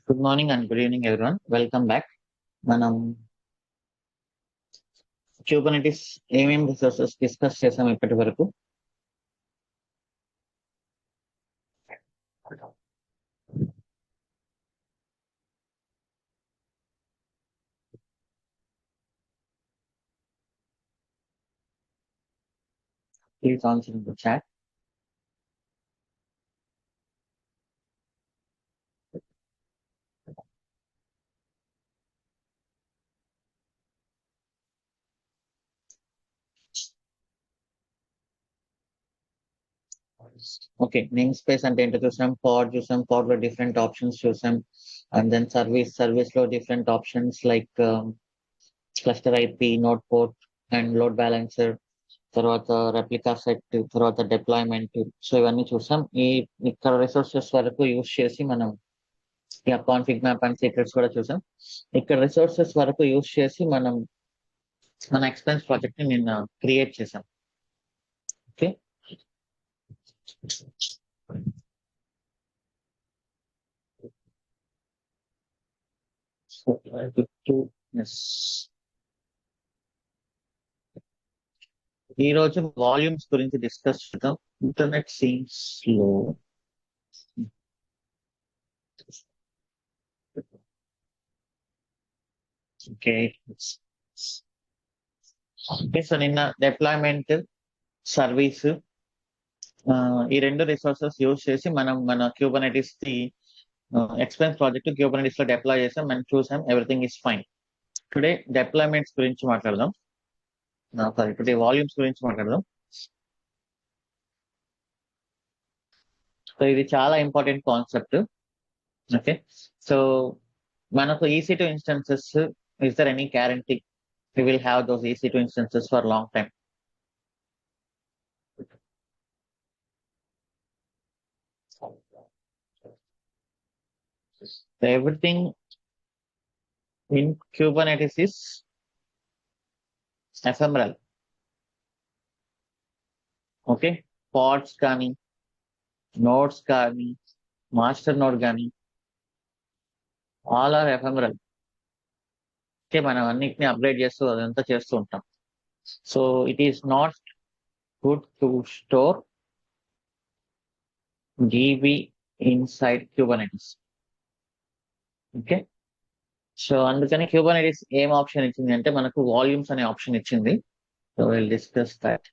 Good morning and good evening everyone. Welcome back. మనం Kubernetes ఏమేమి resources discuss చేసాం ఇప్పటి వరకు. Please answer in the chat. Okay, name space అంటే ఏంటో చూసాం, చూసాం, పాడ్ లో డిఫరెంట్ ఆప్షన్స్ చూసాం. అండ్ దెన్ సర్వీస్ లో different options like cluster IP, node port and load balancer, తర్వాత రెప్లికా సెట్, తర్వాత డిప్లాయ్మెంట్. సో ఇవన్నీ చూసాం. ఇక్కడ రిసోర్సెస్ వరకు యూస్ చేసి మనం కాన్ఫిగ్ మ్యాప్ అండ్ సీక్రెట్స్ కూడా చూసాం. ఇక్కడ రిసోర్సెస్ వరకు యూస్ చేసి మనం మన ఎక్స్పెన్స్ ప్రాజెక్ట్ ని నిన్న క్రియేట్ చేసాం. ఓకే, ఈ రోజు వాల్యూమ్స్ గురించి డిస్కస్ చేద్దాం. ఇంటర్నెట్ సీన్స్ లో ఓకే సో నిన్న డిప్లాయ్మెంట్, సర్వీస్, ఈ రెండు రిసోర్సెస్ యూజ్ చేసి మనం మన క్యూబర్నెటిస్ కి ఎక్స్పెన్స్ ప్రాజెక్ట్ క్యూబర్నెటిస్ లో డిప్లాయ్ చేసాం. మనం చూసాం everything is fine. Today deployments గురించి మాట్లాడదాం. సారీ, టుడే వాల్యూమ్స్ గురించి మాట్లాడదాం. సో ఇది చాలా ఇంపార్టెంట్ కాన్సెప్ట్. ఓకే, సో మనకు EC2 instances, is there any guarantee we will have those EC2 instances for a long time? So everything in Kubernetes is ephemeral. Okay, pods కానీ, nodes కానీ, master node కానీ, all are ephemeral. Okay, మనం అన్నిటిని upgrade చేస్తూ అదంతా చేస్తూ ఉంటాం. So it is not good to store DB inside Kubernetes. Okay, so అందుకని Kubernetes ఏం ఆప్షన్ ఇచ్చింది అంటే మనకు వాల్యూమ్స్ అనే ఆప్షన్ ఇచ్చింది. So will discuss that.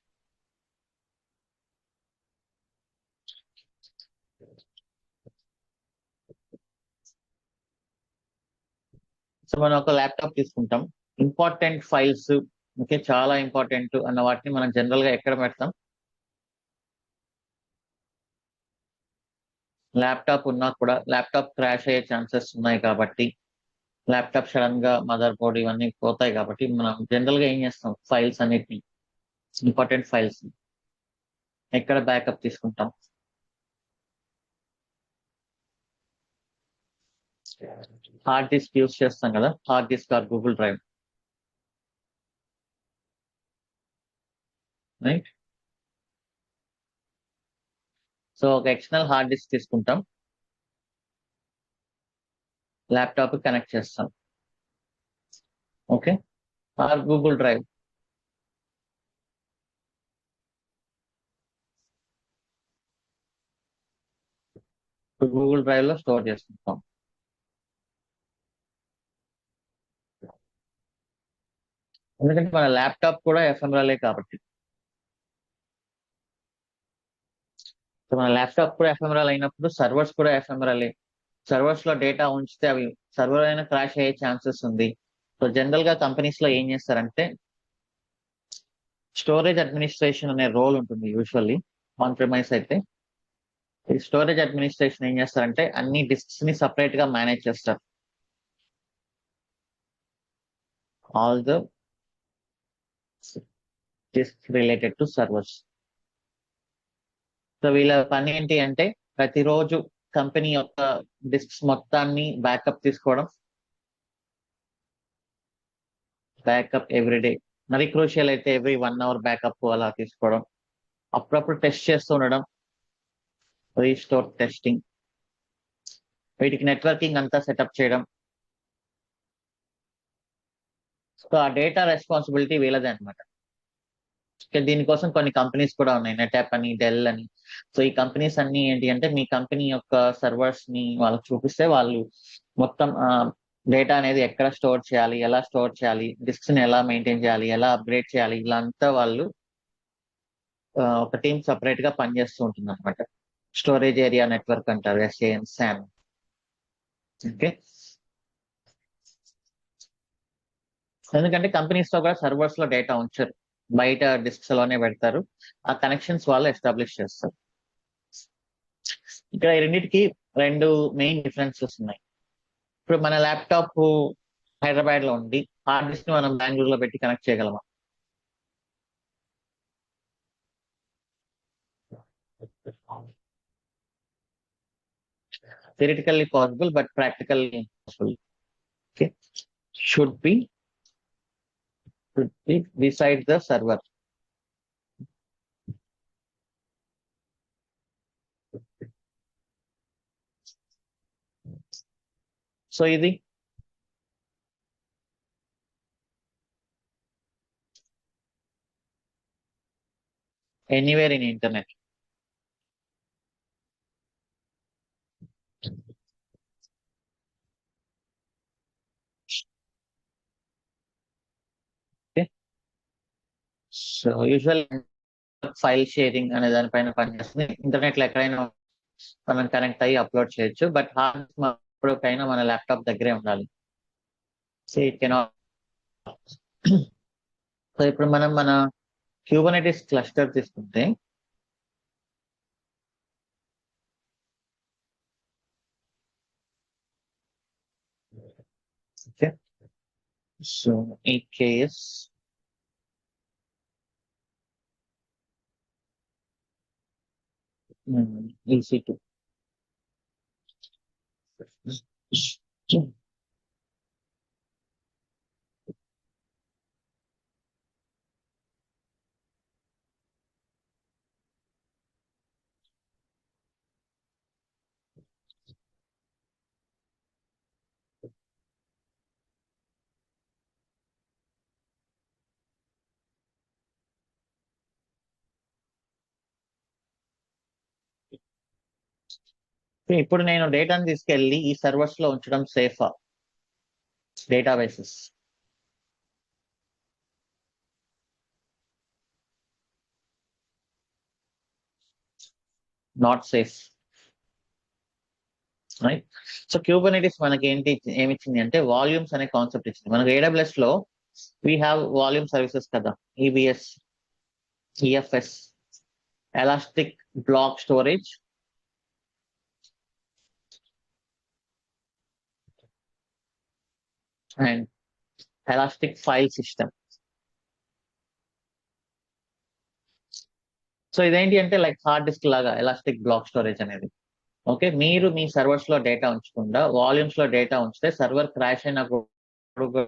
So మనం ఒక ల్యాప్టాప్ తీసుకుంటాం, ఇంపార్టెంట్ ఫైల్స్, ఓకే, చాలా ఇంపార్టెంట్ అన్న వాటిని మనం జనరల్ గా ఎక్కడ పెడతాం? ల్యాప్టాప్ ఉన్నా కూడా ల్యాప్టాప్ క్రాష్ అయ్యే ఛాన్సెస్ ఉన్నాయి కాబట్టి, ల్యాప్టాప్ సడన్ గా మదర్ బోర్డ్ ఇవన్నీ పోతాయి కాబట్టి మనం జనరల్ గా ఏం చేస్తాం? ఫైల్స్ అన్నిటిని, ఇంపార్టెంట్ ఫైల్స్ ఎక్కడ బ్యాకప్ తీసుకుంటాం? హార్డ్ డిస్క్ యూస్ చేస్తాం కదా, hard disk are Google drive, right? So ఒక ఎక్స్టర్నల్ హార్డ్ డిస్క్ తీసుకుంటాం, ల్యాప్టాప్ కనెక్ట్ చేస్తాం. Okay, are Google drive. Google drive లో స్టోర్ చేసుకుంటాం. ఎందుకంటే మన ల్యాప్టాప్ కూడా ఎఫ్ఎంఆర్ఏ కాబట్టి. సో మన ల్యాప్టాప్ కూడా ఎఫ్ఎంఆర్ అయినప్పుడు సర్వర్స్ కూడా ఎఫ్ఎంఆర్ఏ. సర్వర్స్ లో డేటా ఉంచితే అవి సర్వర్ అయినా క్రాష్ అయ్యే ఛాన్సెస్ ఉంది. సో జనరల్ గా కంపెనీస్ లో ఏం చేస్తారంటే స్టోరేజ్ అడ్మినిస్ట్రేషన్ అనే రోల్ ఉంటుంది యూజువల్లీ ఆన్ ప్రిమైస్ అయితే. ఈ స్టోరేజ్ అడ్మినిస్ట్రేషన్ ఏం చేస్తారంటే అన్ని డిస్క్స్ ని సపరేట్ గా మేనేజ్ చేస్తారు, all the disk related to servers. So వీళ్ళ పని ఏంటి అంటే ప్రతిరోజు కంపెనీ యొక్క డిస్క్స్ మొత్తాన్ని బ్యాకప్ తీసుకోవడం, బ్యాకప్ ఎవ్రీడే, మరి క్రూషియల్ అయితే ఎవ్రీ 1 hour బ్యాకప్ అలా తీసుకోవడం, అప్పుడప్పుడు టెస్ట్ చేస్తూ ఉండడం, రీస్టోర్ టెస్టింగ్. వీటికి నెట్వర్కింగ్ అంతా సెటప్ చేయడం. సో ఆ డేటా రెస్పాన్సిబిలిటీ వీళ్ళదే అనమాట. దీనికోసం కొన్ని కంపెనీస్ కూడా ఉన్నాయి, నెట్యాప్ అని, డెల్ అని. సో ఈ కంపెనీస్ అన్ని ఏంటి అంటే మీ కంపెనీ యొక్క సర్వర్స్ ని వాళ్ళకి చూపిస్తే వాళ్ళు మొత్తం డేటా అనేది ఎక్కడ స్టోర్ చేయాలి, ఎలా స్టోర్ చేయాలి, డిస్క్స్ ని ఎలా మెయింటైన్ చేయాలి, ఎలా అప్గ్రేడ్ చేయాలి, ఇలా అంతా వాళ్ళు ఒక టీం సపరేట్ గా పనిచేస్తూ ఉంటుంది అనమాట. స్టోరేజ్ ఏరియా నెట్వర్క్ అంటారు, ఎస్ఏఎన్ శాన్. ఓకే, ఎందుకంటే కంపెనీస్ తో కూడా సర్వర్స్ లో డేటా ఉంచరు, బయట డిస్క్స్ లోనే పెడతారు. ఆ కనెక్షన్స్ వాళ్ళు ఎస్టాబ్లిష్ చేస్తారు. ఇక్కడ ఈ రెండింటికి రెండు మెయిన్ డిఫరెన్సెస్ ఉన్నాయి. ఇప్పుడు మన ల్యాప్టాప్ హైదరాబాద్ లో ఉంది, హార్డ్ డిస్క్ ని మనం బెంగళూరులో పెట్టి కనెక్ట్ చేయగలమా? Theoretically possible but practically impossible. Okay, should be beside the server. So ఇది anywhere in internet. So usual file sharing అనే దానిపైన పనిచేస్తుంది. ఇంటర్నెట్ లో ఎక్కడైనా మనం కనెక్ట్ అయ్యి అప్లోడ్ చేయొచ్చు, బట్ హార్డ్ ఎప్పటికైనా మన ల్యాప్టాప్ దగ్గరే ఉండాలి. So it cannot. సో ఇప్పుడు మనం మన క్యూబర్నెటిస్ క్లస్టర్ తీసుకుంటే, ఓకే, సో EKS EC2. ఇప్పుడు నేను డేటాను తీసుకెళ్ళి ఈ సర్వర్స్ లో ఉంచడం సేఫా? Databases not safe, right? So Kubernetes మనకి ఏమిచ్చింది అంటే వాల్యూమ్స్ అనే కాన్సెప్ట్ ఇచ్చింది. మనకు AWS లో వీ హ్యావ్ వాల్యూమ్ సర్వీసెస్ కదా, EBS, EFS, elastic block storage, and elastic file system. So ఇదేంటి అంటే లైక్ హార్డ్ డిస్క్ లాగా ఎలాస్టిక్ బ్లాక్ స్టోరేజ్ అనేది. ఓకే, మీరు మీ సర్వర్స్ లో డేటా ఉంచకుండా వాల్యూమ్స్ లో డేటా ఉంచితే సర్వర్ క్రాష్ అయినప్పుడు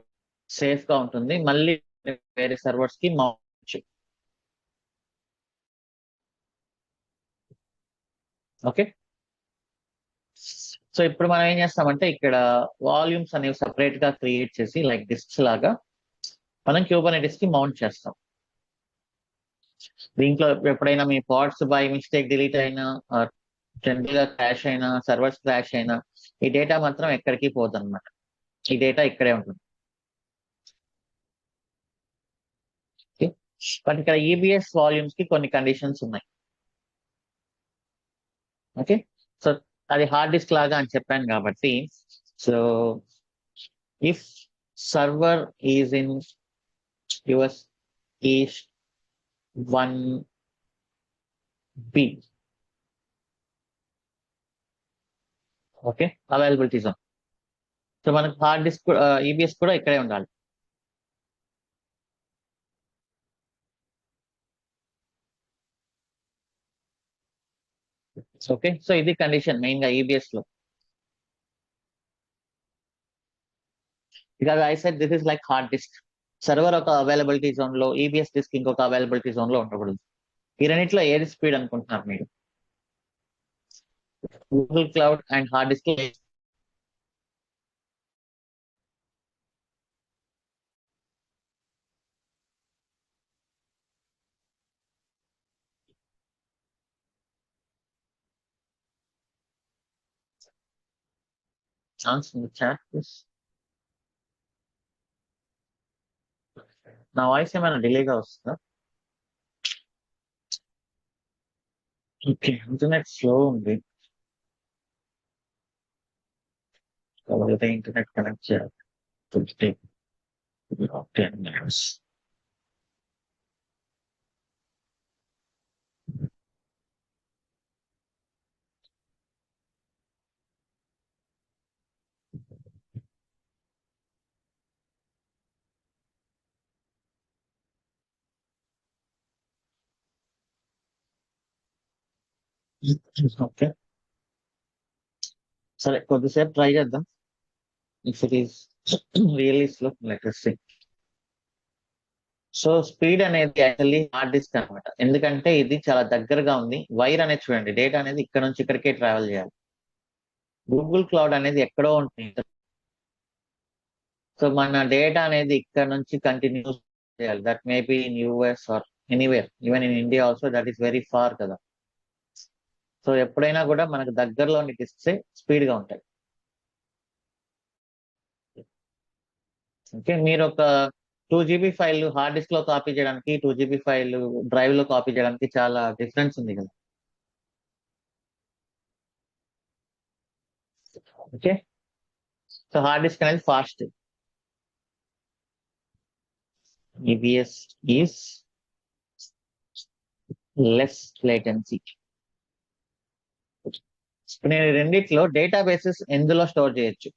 సేఫ్ గా ఉంటుంది, మళ్ళీ వేరే సర్వర్స్ కి మార్చు. ఓకే, సో ఇప్పుడు మనం ఏం చేస్తామంటే ఇక్కడ వాల్యూమ్స్ అనేవి సపరేట్ గా క్రియేట్ చేసి లైక్ డిస్క్స్ లాగా మనం క్యూబర్నెటిస్ కి మౌంట్ చేస్తాం. దీంట్లో ఎప్పుడైనా మీ పాడ్స్ బై మిస్టేక్ డిలీట్ అయినా, జనరల్ గా క్రాష్ అయినా, సర్వర్స్ క్రాష్ అయినా, ఈ డేటా మాత్రం ఎక్కడికి పోదు అనమాట. ఈ డేటా ఇక్కడే ఉంటుంది. బట్ ఇక్కడ EBS వాల్యూమ్స్ కి కొన్ని కండిషన్స్ ఉన్నాయి. ఓకే, సో అది హార్డ్ డిస్క్ లాగా అని చెప్పాను కాబట్టి, so if server is in US east 1B, okay, availability zone. So మనకు హార్డ్ డిస్క్ EBS కూడా ఇక్కడే ఉండాలి. ఓకే, సో ఇది కండిషన్ మెయిన్ గా EBS లో. Because I said this is like hard disc. Server ఒక అవైలబిలిటీ జోన్ లో, EBS disc ఇంకొక అవైలబిలిటీ జోన్ లో ఉండకూడదు. ఈ రెండిట్లో ఏది స్పీడ్ అనుకుంటున్నారు మీరు? Google cloud and hard disk Answer in the chat, please. నా వాయిస్ ఏమైనా డిలేగా వస్తుందా? ఓకే, ఇంటర్నెట్ స్లో ఉంది కాబట్టి ఇంటర్నెట్ కనెక్ట్ చేయాలి. 10 minutes. ఓకే, సరే కొద్దిసేపు ట్రై చేద్దాం. If it is really slow let us see. So speed అనేది యాక్చువల్లీ హార్డ్ డిస్క్ అనమాట. ఎందుకంటే ఇది చాలా దగ్గరగా ఉంది. వైర్ అనేది చూడండి, డేటా అనేది ఇక్కడ నుంచి ఇక్కడికే ట్రావెల్ చేయాలి. గూగుల్ క్లౌడ్ అనేది ఎక్కడో ఉంటుంది. సో మన డేటా అనేది ఇక్కడ నుంచి కంటిన్యూస్ చేయాలి. That may be in US or anywhere, even in India also, that is very far కదా. సో ఎప్పుడైనా కూడా మనకు దగ్గరలోని డిస్క్సే స్పీడ్ గా ఉంటాయి. ఓకే, మీరు ఒక 2 GB ఫైల్ హార్డ్ డిస్క్ లో కాపీ చేయడానికి, 2 GB ఫైల్ డ్రైవ్ లో కాపీ చేయడానికి చాలా డిఫరెన్స్ ఉంది కదా. ఓకే, సో హార్డ్ డిస్క్ అనేది fast. EBS is less latency. నేను రెండిట్లో డేటాబేసెస్ ఎందులో స్టోర్ చేయొచ్చు?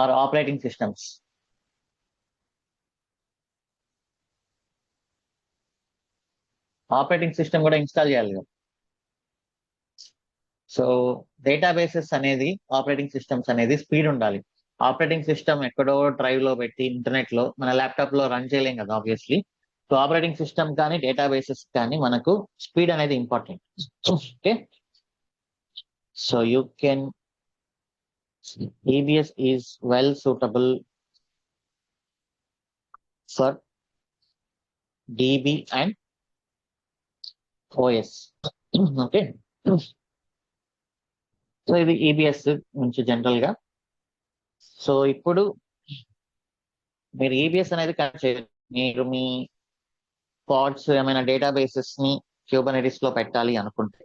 Or operating systems. Operating system కూడా ఇన్స్టాల్ చేయాలి కదా. సో డేటాబేసెస్ అనేది, ఆపరేటింగ్ సిస్టమ్స్ అనేది స్పీడ్ ఉండాలి. ఆపరేటింగ్ సిస్టమ్ ఎక్కడో డ్రైవ్ లో పెట్టి ఇంటర్నెట్ లో మన ల్యాప్టాప్ లో రన్ చేయలేం కదా ఆబ్వియస్లీ. సో ఆపరేటింగ్ సిస్టమ్ కానీ డేటాబేసెస్ కానీ మనకు స్పీడ్ అనేది important. Okay, so you can EBS is well suitable for DB and OS. Okay, so ఇది EBS నుంచి జనరల్ గా. సో ఇప్పుడు మీరు EBS అనేది కనెక్ట్ చేయాలి. మీరు మీ పాడ్స్ ఏమైనా డేటాబేసెస్ ని క్యూబర్నెటిస్ లో పెట్టాలి అనుకుంటే.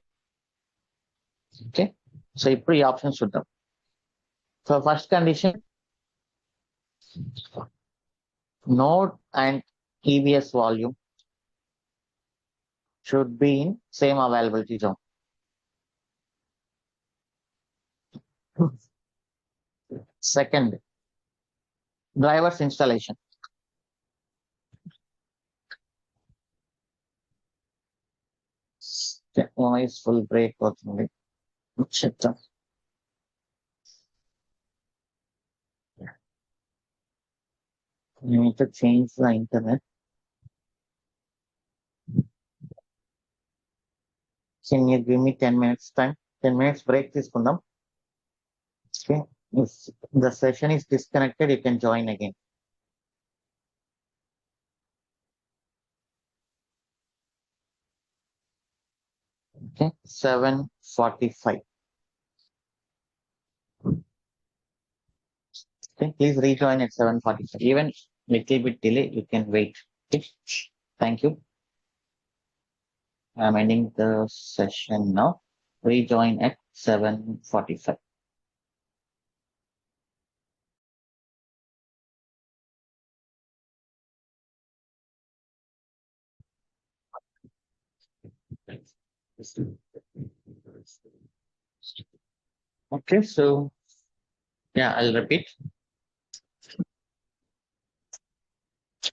ఓకే, సో ఇప్పుడు ఈ ఆప్షన్స్ చూద్దాం. So first condition, node and EBS volume should be in same availability zone. Second, drivers installation. Noise full break అవుతుంది. చెప్తాం. You need to change the internet. Can you give me 10 minutes time? 10 minutes break తీసుకుందాం. Okay, if the session is disconnected, you can join again. Okay, 7:45. Okay, please rejoin at 7:45. Even little bit delay, you can wait. Okay, thank you. I'm ending the session now. Rejoin at 7:45. Okay, so yeah, I'll repeat.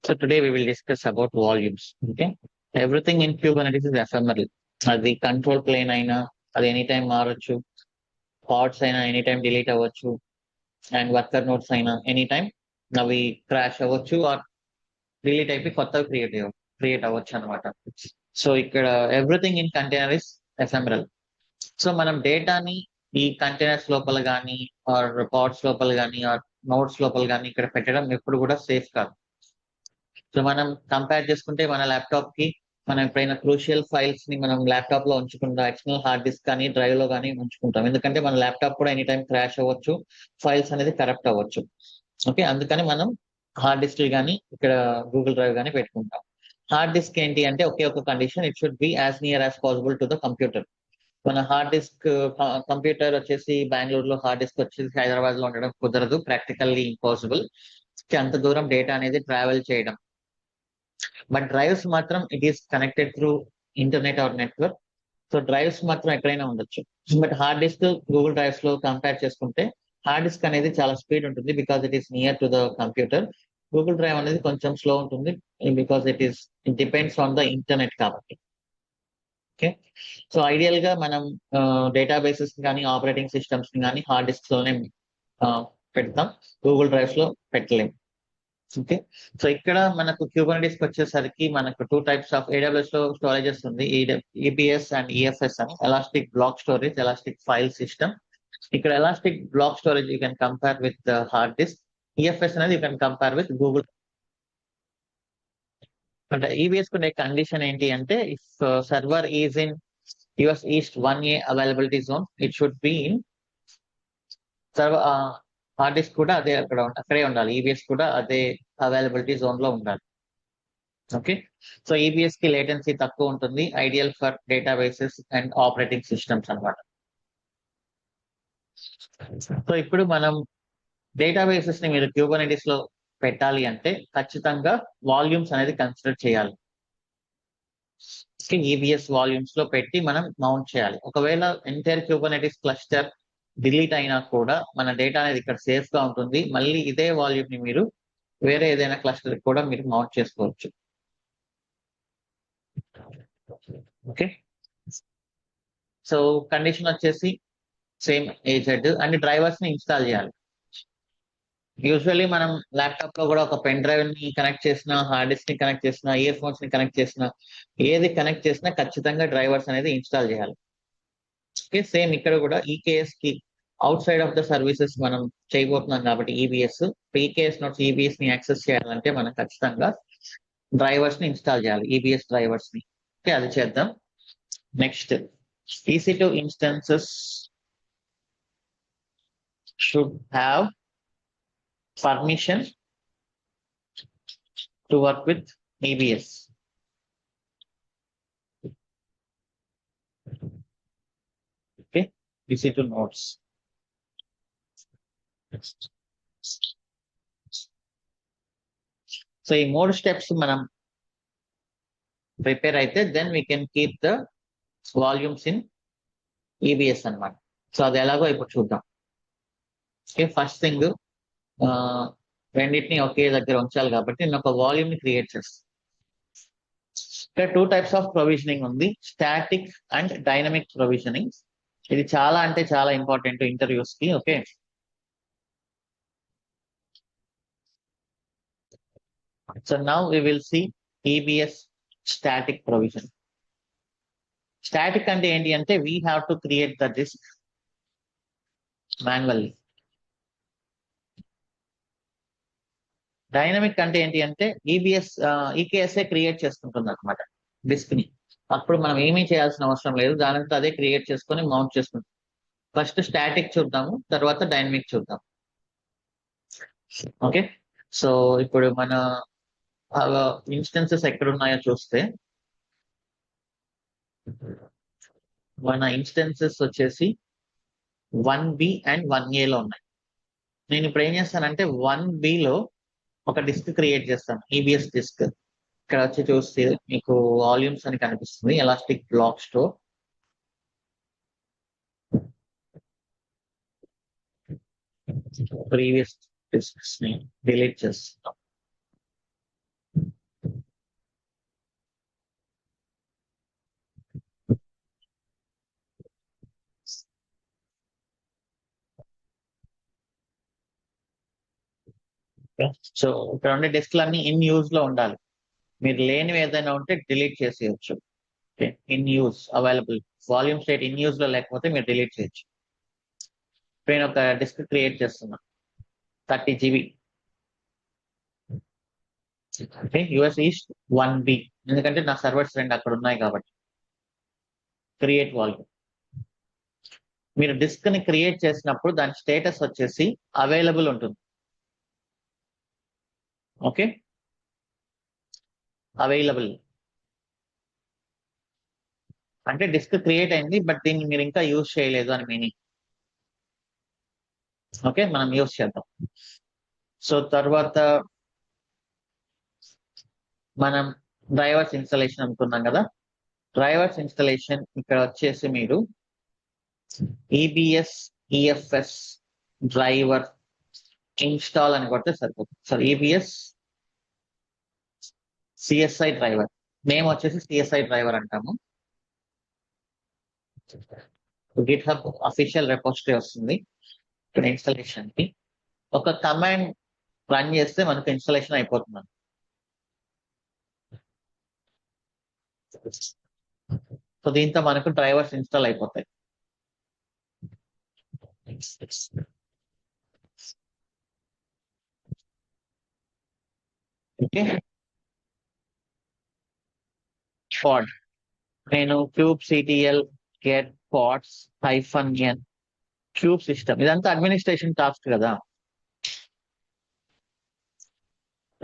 So today we will discuss about volumes. Okay, everything in Kubernetes is ephemeral. అది control plane అయినా అది any time మారచ్చు, pods అయినా any time delete అవ్వచ్చు, and worker nodes అయినా any time అవి crash అవ్వచ్చు or delete అయిపోయి కొత్తవి క్రియేట్ అవ్వచ్చు అనమాట. సో ఇక్కడ everything in container is ephemeral. So మనం డేటాని ఈ కంటైనర్స్ లోపల కానీ ఆర్ పాడ్స్ లోపల కానీ ఆర్ నోట్స్ లోపల కానీ ఇక్కడ పెట్టడం ఎప్పుడు కూడా సేఫ్ కాదు. సో మనం కంపేర్ చేసుకుంటే మన ల్యాప్టాప్ కి మనం ఎప్పుడైనా క్రూషియల్ ఫైల్స్ ని మనం ల్యాప్టాప్ లో ఉంచకుండా ఎక్స్టర్నల్ హార్డ్ డిస్క్ కానీ డ్రైవ్ లో కానీ ఉంచుకుంటాం. ఎందుకంటే మన ల్యాప్టాప్ కూడా ఎనీ టైం క్రాష్ అవ్వచ్చు, ఫైల్స్ అనేది కరప్ట్ అవ్వచ్చు. ఓకే, అందుకని మనం హార్డ్ డిస్క్ కానీ ఇక్కడ గూగుల్ డ్రైవ్ కానీ పెట్టుకుంటాం. హార్డ్ డిస్క్ ఏంటి అంటే ఒకే ఒక condition, it should be as near as possible to the computer. మన హార్డ్ డిస్క్ కంప్యూటర్ వచ్చేసి బెంగళూరులో, హార్డ్ డిస్క్ వచ్చేసి హైదరాబాద్ లో ఉండడం కుదరదు, ప్రాక్టికల్లీ ఇంపాసిబుల్ అంత దూరం డేటా అనేది ట్రావెల్ చేయడం. బట్ డ్రైవ్స్ మాత్రం it is connected through internet or network, so drives మాత్రం ఎక్కడైనా ఉండొచ్చు. But hard disk Google drives లో కంపేర్ చేసుకుంటే హార్డ్ డిస్క్ అనేది చాలా స్పీడ్ ఉంటుంది because it is near to the computer. Google drive అనేది కొంచెం స్లో ఉంటుంది because it depends on the internet కాబట్టి. ఓకే, సో ఐడియల్ గా మనం డేటాబేసెస్ కానీ ఆపరేటింగ్ సిస్టమ్స్ కానీ హార్డ్ డిస్క్ లోనే పెడతాం, గూగుల్ డ్రైవ్స్ లో పెట్టలేం. ఓకే, సో ఇక్కడ మనకు క్యూబర్నెటిస్ వచ్చేసరికి మనకు 2 టైప్స్ ఆఫ్ AWS లో స్టోరేజెస్ ఉంది, EBS అండ్ EFS అని, elastic block storage, elastic file system. ఇక్కడ elastic block storage you can compare with hard disk, EFS అనేది you can compare with Google. అంటే EBS కు కండిషన్ ఏంటి అంటే, if server is in US East 1A availability zone, it should be in server. Hard disk కూడా అదే అక్కడే ఉండాలి, EBS కూడా అదే అవైలబిలిటీ జోన్ లో ఉండాలి. ఓకే, సో EBS కి లేటెన్సీ తక్కువ ఉంటుంది, ideal for databases and operating systems అన్నమాట. సో ఇప్పుడు మనం డేటాబేసెస్ ని మీరు క్యూబర్నెటిస్ లో పెట్టాలి అంటే ఖచ్చితంగా వాల్యూమ్స్ అనేది కన్సిడర్ చేయాలి. EBS వాల్యూమ్స్ లో పెట్టి మనం మౌంట్ చేయాలి. ఒకవేళ ఎంటైర్ క్యూబర్నెటిస్ క్లస్టర్ డిలీట్ అయినా కూడా మన డేటా అనేది ఇక్కడ సేఫ్ గా ఉంటుంది. మళ్ళీ ఇదే వాల్యూమ్ ని మీరు వేరే ఏదైనా క్లస్టర్ కూడా మీరు మౌంట్ చేసుకోవచ్చు. ఓకే, సో కండిషన్ వచ్చేసి సేమ్ ఏజెడ్ అండ్ డ్రైవర్స్ ని ఇన్స్టాల్ చేయాలి. యూజువల్లీ మనం ల్యాప్టాప్ లో కూడా ఒక పెన్ డ్రైవ్ ని కనెక్ట్ చేసిన, హార్డ్ డిస్క్ ని కనెక్ట్ చేసిన, ఇయర్ ఫోన్స్ ని కనెక్ట్ చేసిన, ఏది కనెక్ట్ చేసినా ఖచ్చితంగా డ్రైవర్స్ అనేది ఇన్స్టాల్ చేయాలి. ఓకే, సేమ్ ఇక్కడ కూడా EKS కి out side of the services మనం చేయబోతున్నాం కాబట్టి EBS, EKS నోట్స్ EBS ని యాక్సెస్ చేయాలంటే మనం ఖచ్చితంగా డ్రైవర్స్ ని ఇన్స్టాల్ చేయాలి, EBS డ్రైవర్స్ ని. ఓకే, అది చేద్దాం. Next, EC2 instances should have permission to work with EBS. Okay, EC2 nodes. So ఈ 3 స్టెప్స్ మనం ప్రిపేర్ అయితే then we can keep the volumes in EBS అన్నమాట. సో అది ఎలాగో ఇప్పుడు చూద్దాం. ఓకే, ఫస్ట్ థింగ్ రెండింటిని ఒకే దగ్గర ఉంచాలి కాబట్టి నేను ఒక వాల్యూమ్ ని క్రియేట్ చేస్తాను. ఇక్కడ 2 టైప్స్ ఆఫ్ ప్రొవిజనింగ్ ఉంది, స్టాటిక్ అండ్ డైనమిక్ ప్రొవిజనింగ్. ఇది చాలా అంటే చాలా ఇంపార్టెంట్ ఇంటర్వ్యూస్ కి. Okay, so now we will see EBS static provision. Static అంటే ఏంటి అంటే we have to create the disk manually. Dynamic అంటే ఏంటి అంటే EKS క్రియేట్ చేసుకుంటుంది అనమాట డిస్క్ ని. అప్పుడు మనం ఏమీ చేయాల్సిన అవసరం లేదు, దానంతా అదే క్రియేట్ చేసుకొని మౌంట్ చేసుకుంటాం. ఫస్ట్ స్టాటిక్ చూద్దాము, తర్వాత డైనమిక్ చూద్దాం. ఓకే, సో ఇప్పుడు మన ఇన్స్టెన్సెస్ ఎక్కడున్నాయో చూస్తే, మన ఇన్స్టెన్సెస్ వచ్చేసి 1B అండ్ 1A లో ఉన్నాయి. నేను ఇప్పుడు ఏం చేస్తానంటే 1B లో ఒక డిస్క్ క్రియేట్ చేస్తాను, EBS డిస్క్. ఇక్కడ వచ్చి చూస్తే మీకు వాల్యూమ్స్ అని కనిపిస్తుంది, elastic block store. Previous disks ని డిలీట్ చేస్తాం. సో ఇక్కడ ఉండే డిస్క్లు అన్ని ఇన్ యూజ్ లో ఉండాలి, మీరు లేనివి ఏదైనా ఉంటే డిలీట్ చేసేయచ్చు. In use available, volume state in use లో లేకపోతే మీరు డిలీట్ చేయొచ్చు. నేను ఒక డిస్క్ క్రియేట్ చేస్తున్నా 30 GB. US East 1B ఎందుకంటే నా సర్వర్స్ 2 అక్కడ ఉన్నాయి కాబట్టి. Create volume. మీరు డిస్క్ ని క్రియేట్ చేసినప్పుడు దాని స్టేటస్ వచ్చేసి అవైలబుల్ ఉంటుంది. ఓకే, అవైలబుల్ అంటే డిస్క్ క్రియేట్ అయింది, బట్ దీన్ని మీరు ఇంకా యూజ్ చేయలేదు అని మీనింగ్. ఓకే, మనం యూజ్ చేద్దాం. సో తర్వాత మనం డ్రైవర్స్ ఇన్స్టాలేషన్ అనుకున్నాం కదా. డ్రైవర్స్ ఇన్స్టాలేషన్ ఇక్కడ వచ్చేసి మీరు ఈబిఎస్ ఈఎఫ్ఎస్ డ్రైవర్ ఇన్స్టాల్ అని కొడితే సరిపోతుంది. Sir EBS CSI driver, name వచ్చేసి సిఎస్ఐ డ్రైవర్ అంటాము. గిట్ హబ్ అఫీషియల్ రెపోజిటరీ వస్తుంది ఇక్కడ ఇన్స్టాలేషన్ కి. ఒక కమాండ్ రన్ చేస్తే మనకు ఇన్స్టాలేషన్ అయిపోతుంది. సో దీంతో మనకు డ్రైవర్స్ ఇన్స్టాల్ అయిపోతాయి. ఓకే, పాడ్ నేను cube CTL get pods -n cube system, ఇదంతా అడ్మినిస్ట్రేషన్ టాస్క్ కదా.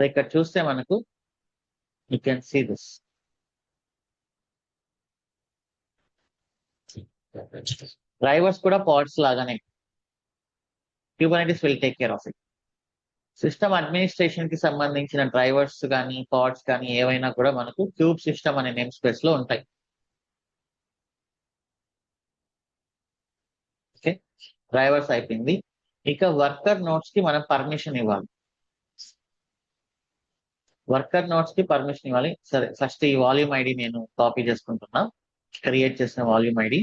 ఇక్కడ చూస్తే మనకు you can see this. Drivers కూడా పాడ్స్ లాగానే, Kubernetes will take care of it. System administration కి సంబంధించిన డ్రైవర్స్ కానీ పాడ్స్ కానీ ఏవైనా కూడా మనకు క్యూబ్ సిస్టమ్ అనే నేమ్ స్పేస్ లో ఉంటాయి. ఓకే, డ్రైవర్స్ అయిపోయింది. ఇక వర్కర్ నోట్స్ కి మనం పర్మిషన్ ఇవ్వాలి. వర్కర్ నోట్స్ కి పర్మిషన్ ఇవ్వాలి. సరే, ఫస్ట్ ఈ వాల్యూమ్ ఐడి నేను కాపీ చేసుకుంటున్నా, క్రియేట్ చేసిన volume ID.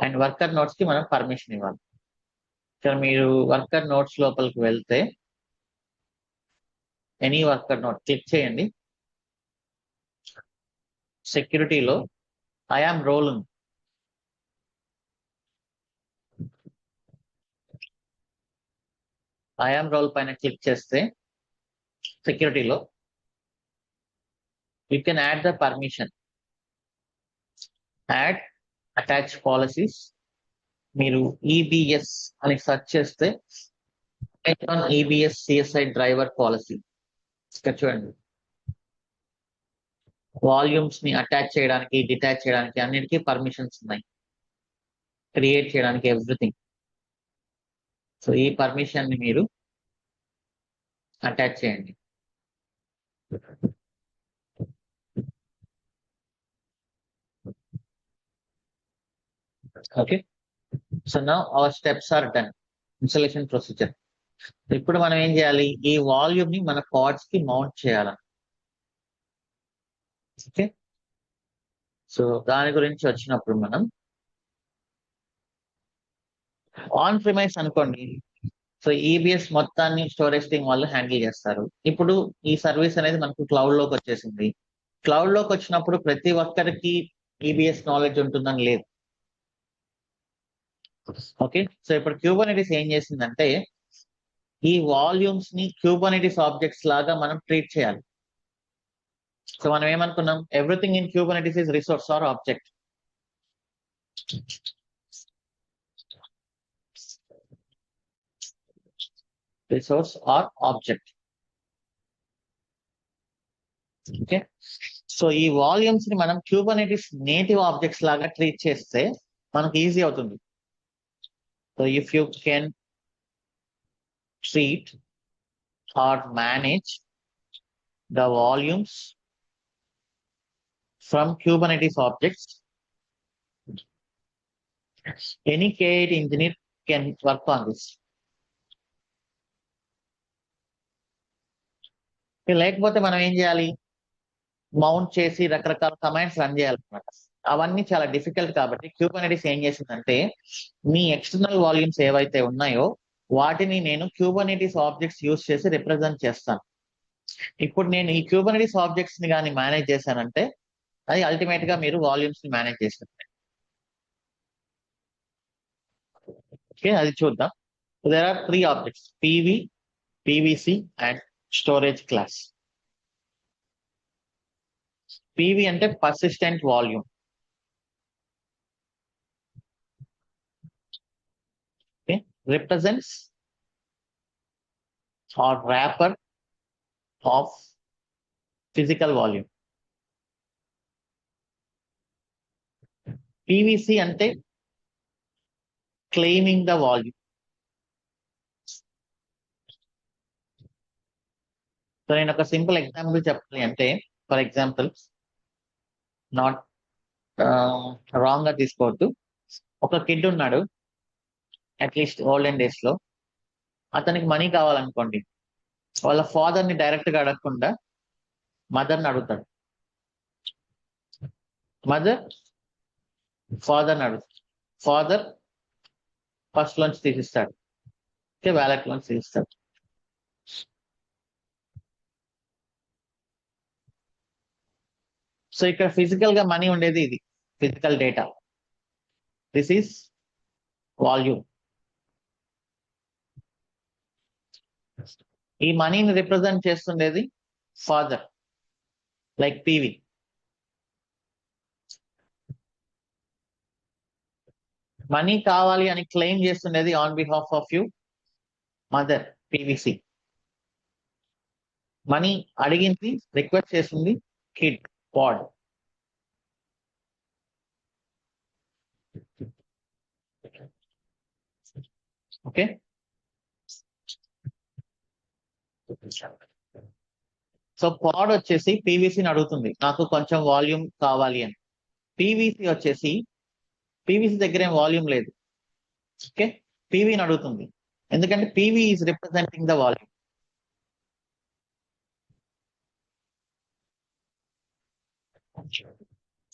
And worker notes కి మనం పర్మిషన్ ఇవ్వాలి. ఇక్కడ మీరు వర్కర్ నోట్స్ లోపలికి వెళ్తే ఎనీ వర్కర్ నోట్ క్లిక్ చేయండి. సెక్యూరిటీలో ఐఆమ్ రోల్ ఉంది. ఐఆమ్ రోల్ పైన క్లిక్ చేస్తే సెక్యూరిటీలో you can add the permission, add attach policies. మీరు ఈబిఎస్ అని సెర్చ్ చేస్తే ఈబిఎస్ సిఎస్ఐ డ్రైవర్ పాలసీ ఇక్కడ చూడండి. వాల్యూమ్స్ ని అటాచ్ చేయడానికి, డిటాచ్ చేయడానికి అన్నిటికీ పర్మిషన్స్ ఉన్నాయి, క్రియేట్ చేయడానికి ఎవ్రీథింగ్. సో ఈ పర్మిషన్ ని మీరు అటాచ్ చేయండి. Okay, so now our steps are done. Installation procedure. ఇప్పుడు మనం ఏం చేయాలి, ఈ వాల్యూమ్ ని మన పాడ్స్ కి మౌంట్ చేయాలి. ఓకే, సో దాని గురించి వచ్చినప్పుడు మనం ఆన్ ప్రిమైస్ అనుకోండి. సో ఈబిఎస్ మొత్తాన్ని స్టోరేజ్ టీమ్ వాళ్ళు హ్యాండిల్ చేస్తారు. ఇప్పుడు ఈ సర్వీస్ అనేది మనకు క్లౌడ్ లోకి వచ్చేసింది. క్లౌడ్ లోకి వచ్చినప్పుడు ప్రతి ఒక్కరికి ఈబిఎస్ నాలెడ్జ్ ఉంటుందని లేదు. ఓకే, సో ఇప్పుడు క్యూబర్నెటిస్ ఏం చేసిందంటే ఈ వాల్యూమ్స్ ని క్యూబర్నెటిస్ ఆబ్జెక్ట్స్ లాగా మనం ట్రీట్ చేయాలి. సో మనం ఏమనుకున్నాం, everything in Kubernetes is resource or object. Resource or object. Okay, so ఈ వాల్యూమ్స్ ని మనం క్యూబర్నెటిస్ నేటివ్ ఆబ్జెక్ట్స్ లాగా ట్రీట్ చేస్తే మనకు ఈజీ అవుతుంది. So if you can treat or manage the volumes from Kubernetes objects, any K8 engineer can work on this. లేకపోతే మనం ఏం చేయాలి, మౌంట్ చేసి రకరకాల కమాండ్స్ రన్ చేయాలన్నమాట. అవన్నీ చాలా డిఫికల్ట్ కాబట్టి క్యూబర్నెటిస్ ఏం చేసిందంటే మీ ఎక్స్టర్నల్ వాల్యూమ్స్ ఏవైతే ఉన్నాయో వాటిని నేను క్యూబర్నెటిస్ ఆబ్జెక్ట్స్ యూజ్ చేసి రిప్రజెంట్ చేస్తాను. ఇప్పుడు నేను ఈ క్యూబర్నెటిస్ ఆబ్జెక్ట్స్ ని కానీ మేనేజ్ చేశానంటే అది అల్టిమేట్ గా మీరు వాల్యూమ్స్ ని మేనేజ్ చేసినట్టే. ఓకే, అది చూద్దాం. There are 3 objects, PV, PVC and storage class. PV అంటే persistent volume. Okay, represents or wrapper of physical volume. PVC అంటే claiming the volume. సో నేను ఒక సింపుల్ ఎగ్జాంపుల్ చెప్పాలి అంటే, ఫర్ ఎగ్జాంపుల్, నాట్ రాంగ్ గా తీసుకోవద్దు. ఒక కిడ్ ఉన్నాడు, అట్లీస్ట్ ఓల్డెన్ డేస్ లో, అతనికి మనీ కావాలనుకోండి, వాళ్ళ ఫాదర్ ని డైరెక్ట్ గా అడగకుండా మదర్ ని అడుగుతాడు. మదర్ ఫాదర్ ని అడుగుతాడు. ఫాదర్ ఫస్ట్ లోంచి తీసిస్తాడు, వ్యాలెట్ లోంచి తీసిస్తాడు. సో ఇక్కడ ఫిజికల్ గా మనీ ఉండేది ఇది, physical data. This is volume. ఈ మనీని రిప్రజెంట్ చేస్తుండేది ఫాదర్, లైక్ పివి. మనీ కావాలి అని క్లెయిమ్ చేస్తుండేది on behalf of you mother, PVC. Money అడిగింది, రిక్వెస్ట్ చేసింది kid, pod. Okay, so pod వచ్చేసి పీవీసీని అడుగుతుంది, నాకు కొంచెం వాల్యూమ్ కావాలి అని. పీవీసీ వచ్చేసి, పీవీసీ దగ్గర ఏం వాల్యూమ్ లేదు. ఓకే, పీవీని అడుగుతుంది, ఎందుకంటే PV is representing the volume.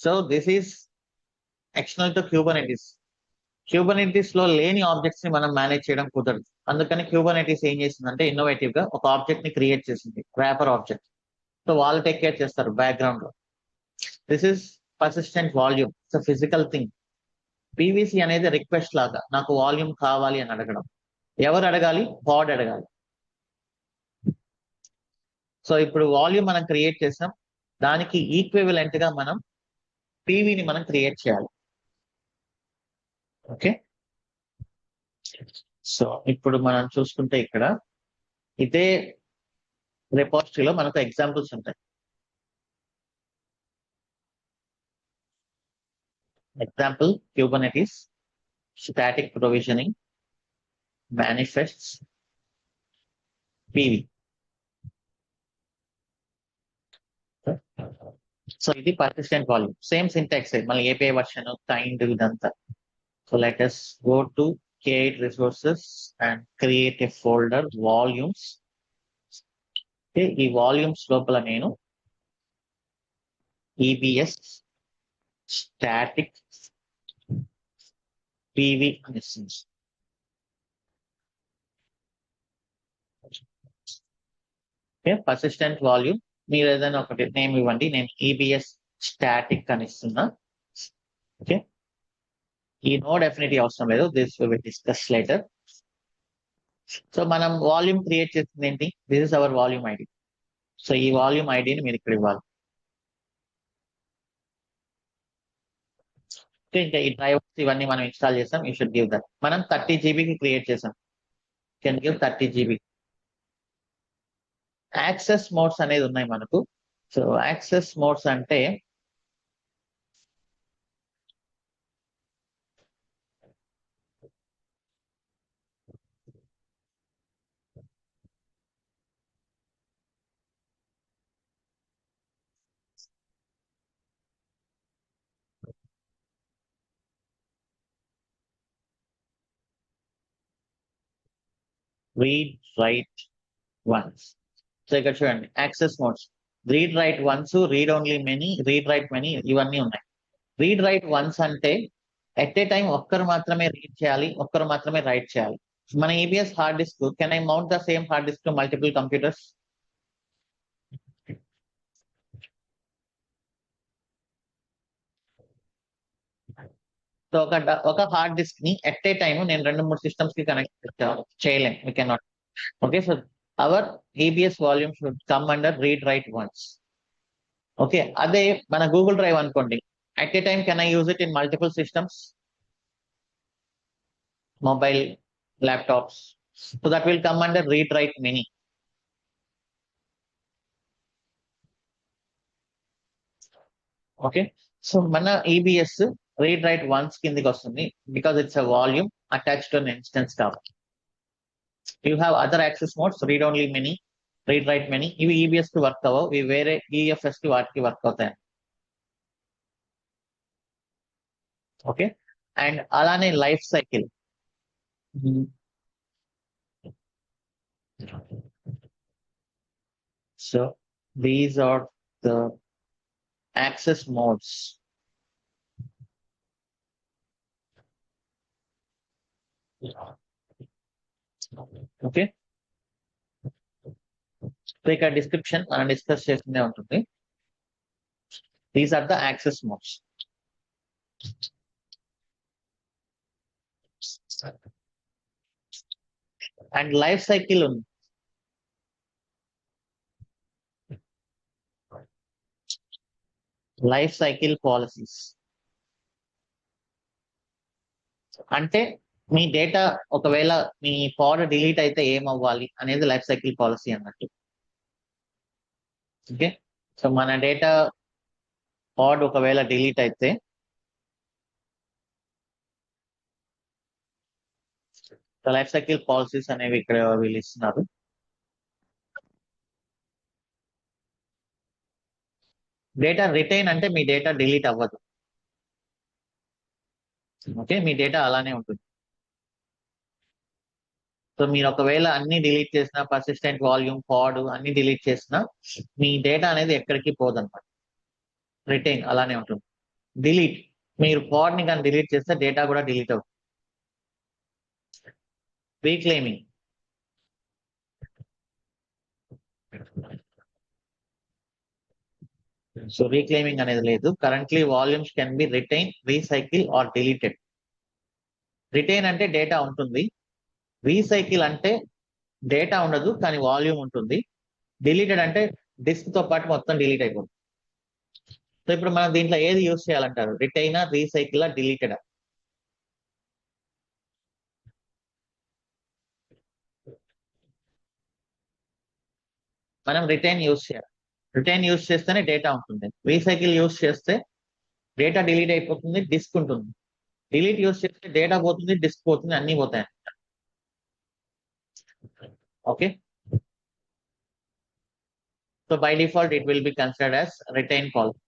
So this is external to Kubernetes. Kubernetes లో లేని ఆబ్జెక్ట్స్ ని మనం మేనేజ్ చేయడం కుదరదు. అందుకని క్యూబర్నెటిస్ ఏం చేసిందంటే ఇన్నోవేటివ్ గా ఒక ఆబ్జెక్ట్ ని క్రియేట్ చేసింది, ర్యాపర్ ఆబ్జెక్ట్. సో వాళ్ళు టేక్ కేర్ చేస్తారు బ్యాక్గ్రౌండ్ లో. This is persistent volume, it's physical thing. PVC అనేది రిక్వెస్ట్ లాగా, నాకు వాల్యూమ్ కావాలి అని అడగడం. ఎవరు అడగాలి? పాడ్ అడగాలి. సో ఇప్పుడు వాల్యూమ్ మనం క్రియేట్ చేసాం, దానికి ఈక్వివలెంట్ గా మనం పీవీని మనం క్రియేట్ చేయాలి. ఓకే, సో ఇప్పుడు మనం చూసుకుంటే ఇక్కడ ఇదే రిపోజిటరీలో మనకు ఎగ్జాంపుల్స్ ఉంటాయి. Example Kubernetes, static provisioning, manifests, PV. So ఇది పర్సిస్టెంట్ వాల్యూమ్, సేమ్ సింటాక్స్, మళ్ళీ ఏపీఐ వర్షన్, కైండ్, ఇదంతా. So let us go to K8 resources and create a folder volumes. ఈ వాల్యూమ్స్ లోపల నేను EBS స్టాటిక్ PV అని ఇస్తుంది. Persistent volume, మీరు ఏదైనా ఒకటి నేమ్ ఇవ్వండి, నేను EBS స్టాటిక్ అని ఇస్తున్నా. ఓకే, ఈ నో డెఫినెట్లీ అవసరం లేదు, this will be discuss later. So మనం వాల్యూమ్ క్రియేట్ చేస్తుంది ఏంటి? This is our volume ID. So ఈ వాల్యూమ్ ఐడిని మీరు ఇక్కడ ఇవ్వాలి. ఇంకా ఈ డ్రైవర్స్ ఇవన్నీ మనం ఇన్స్టాల్ చేసాం, యూ షుడ్ గివ్ దట్. మనం 30 జీబీకి క్రియేట్ చేసాం, can give 30 GB. Access modes అనేది ఉన్నాయి మనకు. సో యాక్సెస్ మోడ్స్ అంటే రీడ్ రైట్ వన్స్. సో ఇక్కడ చూడండి access modes, read write once, read only many, read write many, ఇవన్నీ ఉన్నాయి. రీడ్ రైట్ వన్స్ అంటే ఎట్ ఏ టైం ఒక్కరు మాత్రమే రీడ్ చేయాలి, ఒక్కరు మాత్రమే రైట్ చేయాలి. మన EBS hard disk, can I mount the same hard disk to multiple computers? So ఒక హార్డ్ డిస్క్ ని ఎట్ ఏ టైం నేను 2-3 సిస్టమ్స్ కి కనెక్ట్ చేయలేం, we can not. Okay, so our EBS volume should come under read write once. Okay, అదే మన Google drive అనుకోండి, at a time can I use it in multiple systems, mobile, laptops? So that will come under read write many. Okay, so మన EBS read write once కిందికి వస్తుంది because it's a volume attached to an instance కాబట్టి. You have other access modes, read only many, read write many. ఇవి EBS కి work అవ్వవు, ఇవి వేరే EFS కి వాటికి వర్క్ అవుతాయి. ఓకే, అండ్ అలానే life cycle. So these are the access modes. Okay, so ఇక్కడ డిస్క్రిప్షన్ మనం డిస్కస్ చేస్తూనే ఉంటుంది. These are the access modes. And life cycle ఉంది. లైఫ్ సైకిల్ పాలసీస్ అంటే మీ డేటా ఒకవేళ మీ పాడ్ డిలీట్ అయితే ఏమవ్వాలి అనేది లైఫ్ సైకిల్ పాలసీ అన్నట్టు. ఓకే, సో మన డేటా పాడ్ ఒకవేళ డిలీట్ అయితే లైఫ్ సైకిల్ పాలసీస్ అనేవి ఇక్కడ వీళ్ళు ఇస్తున్నారు. డేటా రిటైన్ అంటే మీ డేటా డిలీట్ అవ్వదు. ఓకే, మీ డేటా అలానే ఉంటుంది. సో మీరు ఒకవేళ అన్ని డిలీట్ చేసిన, పర్సిస్టెంట్ వాల్యూమ్, పాడ్ అన్ని డిలీట్ చేసినా మీ డేటా అనేది ఎక్కడికి పోదన్నమాట, రిటైన్ అలానే ఉంటుంది. డిలీట్, మీరు పాడ్ ని కానీ డిలీట్ చేస్తే డేటా కూడా డిలీట్ అవుతుంది. రీక్లెయిమింగ్, సో రీక్లెయిమింగ్ అనేది లేదు. Currently volumes can be retain, recycle or deleted. Retain అంటే డేటా ఉంటుంది, రీసైకిల్ అంటే డేటా ఉండదు కానీ వాల్యూమ్ ఉంటుంది, డిలీటెడ్ అంటే డిస్క్ తో పాటు మొత్తం డిలీట్ అయిపోతుంది. సో ఇప్పుడు మనం దీంట్లో ఏది యూజ్ చేయాలంటారు, రిటైనా, రీసైకిల్, డిలీటెడా? మనం రిటైన్ యూజ్ చేయాలి. రిటైన్ యూజ్ చేస్తేనే డేటా ఉంటుంది. రీసైకిల్ యూజ్ చేస్తే డేటా డిలీట్ అయిపోతుంది, డిస్క్ ఉంటుంది. డిలీట్ యూజ్ చేస్తే డేటా పోతుంది, డిస్క్ పోతుంది, అన్ని పోతాయి. Okay, so by default it will be considered as retain policy.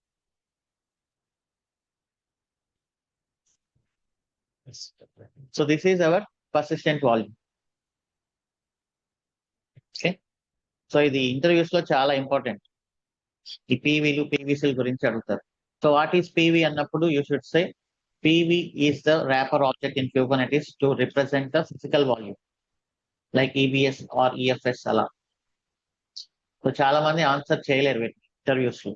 So this is our persistent volume. Okay, so ఇది ఇంటర్వ్యూస్ లో చాలా ఇంపార్టెంట్. ఈ పీవీలు, పీవీసీల గురించి అడుగుతారు. సో వాట్ ఈస్ పీవీ అన్నప్పుడు you should say PV is the wrapper object in Kubernetes to represent the physical volume like EBS or EFS అలా. So చాలా మంది ఆన్సర్ చేయలేరు ఇంటర్వ్యూస్ లో.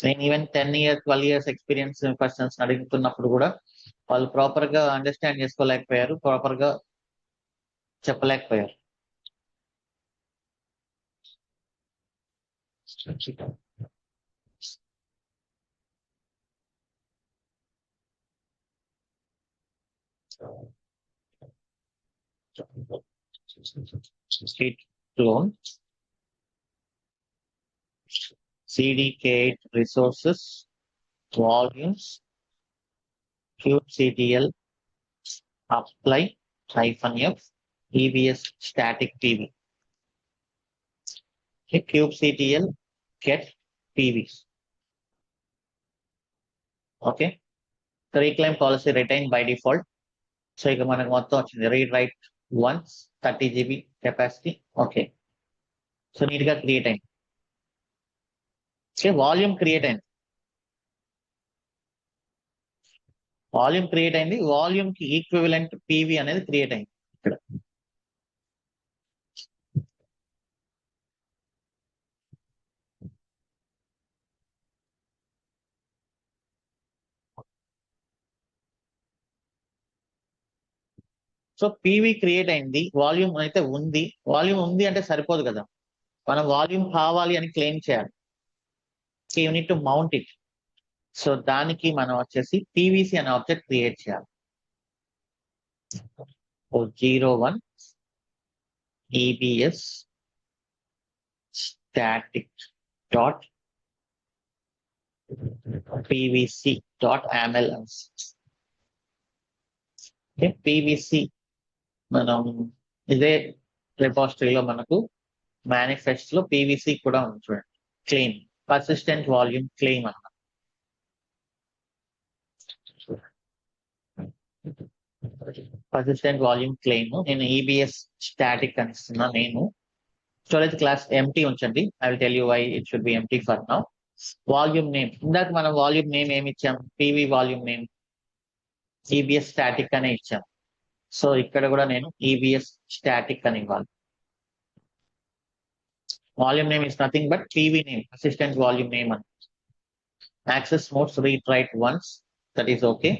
నేను even 10 years 12 years experience persons అడుగుతున్నప్పుడు కూడా వాళ్ళు ప్రాపర్ గా అండర్స్టాండ్ చేసుకోలేకపోయారు, ప్రాపర్ గా చెప్పలేకపోయారు. State clone, CDK8 resources, volumes, kubectl, apply -f, EBS static PV. Okay, kubectl get PVs. Okay, reclaim policy retain by default. So ఇక మనకు మొత్తం వచ్చింది read write once, 30 GB capacity. Okay, so neat గా create అయింది. Okay, volume create అయింది, volume create అయింది, volume కి equivalent PV అనేది క్రియేట్ అయింది ఇక్కడ. సో పీవీ క్రియేట్ అయింది, వాల్యూమ్ అయితే ఉంది. వాల్యూమ్ ఉంది అంటే సరిపోదు కదా, మనం వాల్యూమ్ కావాలి అని క్లెయిమ్ చేయాలి. You need to mount it. So దానికి మనం వచ్చేసి పీవీసీ అనే ఆబ్జెక్ట్ క్రియేట్ చేయాలి. 01 EBS static dot pvc dot ml. PVC మనం ఇదే రిపోజిటరీలో మనకు మేనిఫెస్ట్ లో పీవీసీ కూడా ఉంది చూడండి. క్లెయిమ్ పర్సిస్టెంట్ వాల్యూమ్ క్లెయిమ్ అన్నమాట. పర్సిస్టెంట్ వాల్యూమ్ క్లెయిమ్ నేను ఈబిఎస్ స్టాటిక్ అని ఇస్తున్నా. నేను స్టోరేజ్ క్లాస్ ఎంటీ ఉంచండి. I will tell you why it should be empty for now. Volume name, ఇందాక మనం వాల్యూమ్ నేమ్ ఏమి ఇచ్చాం? PV volume name EBS static అనే ఇచ్చాం. సో ఇక్కడ కూడా నేను ఈబిఎస్ స్టాటిక్ అని ఇవ్వాలి. Volume name is nothing but PV name, persistent volume name అని. Access modes read write once, that is okay.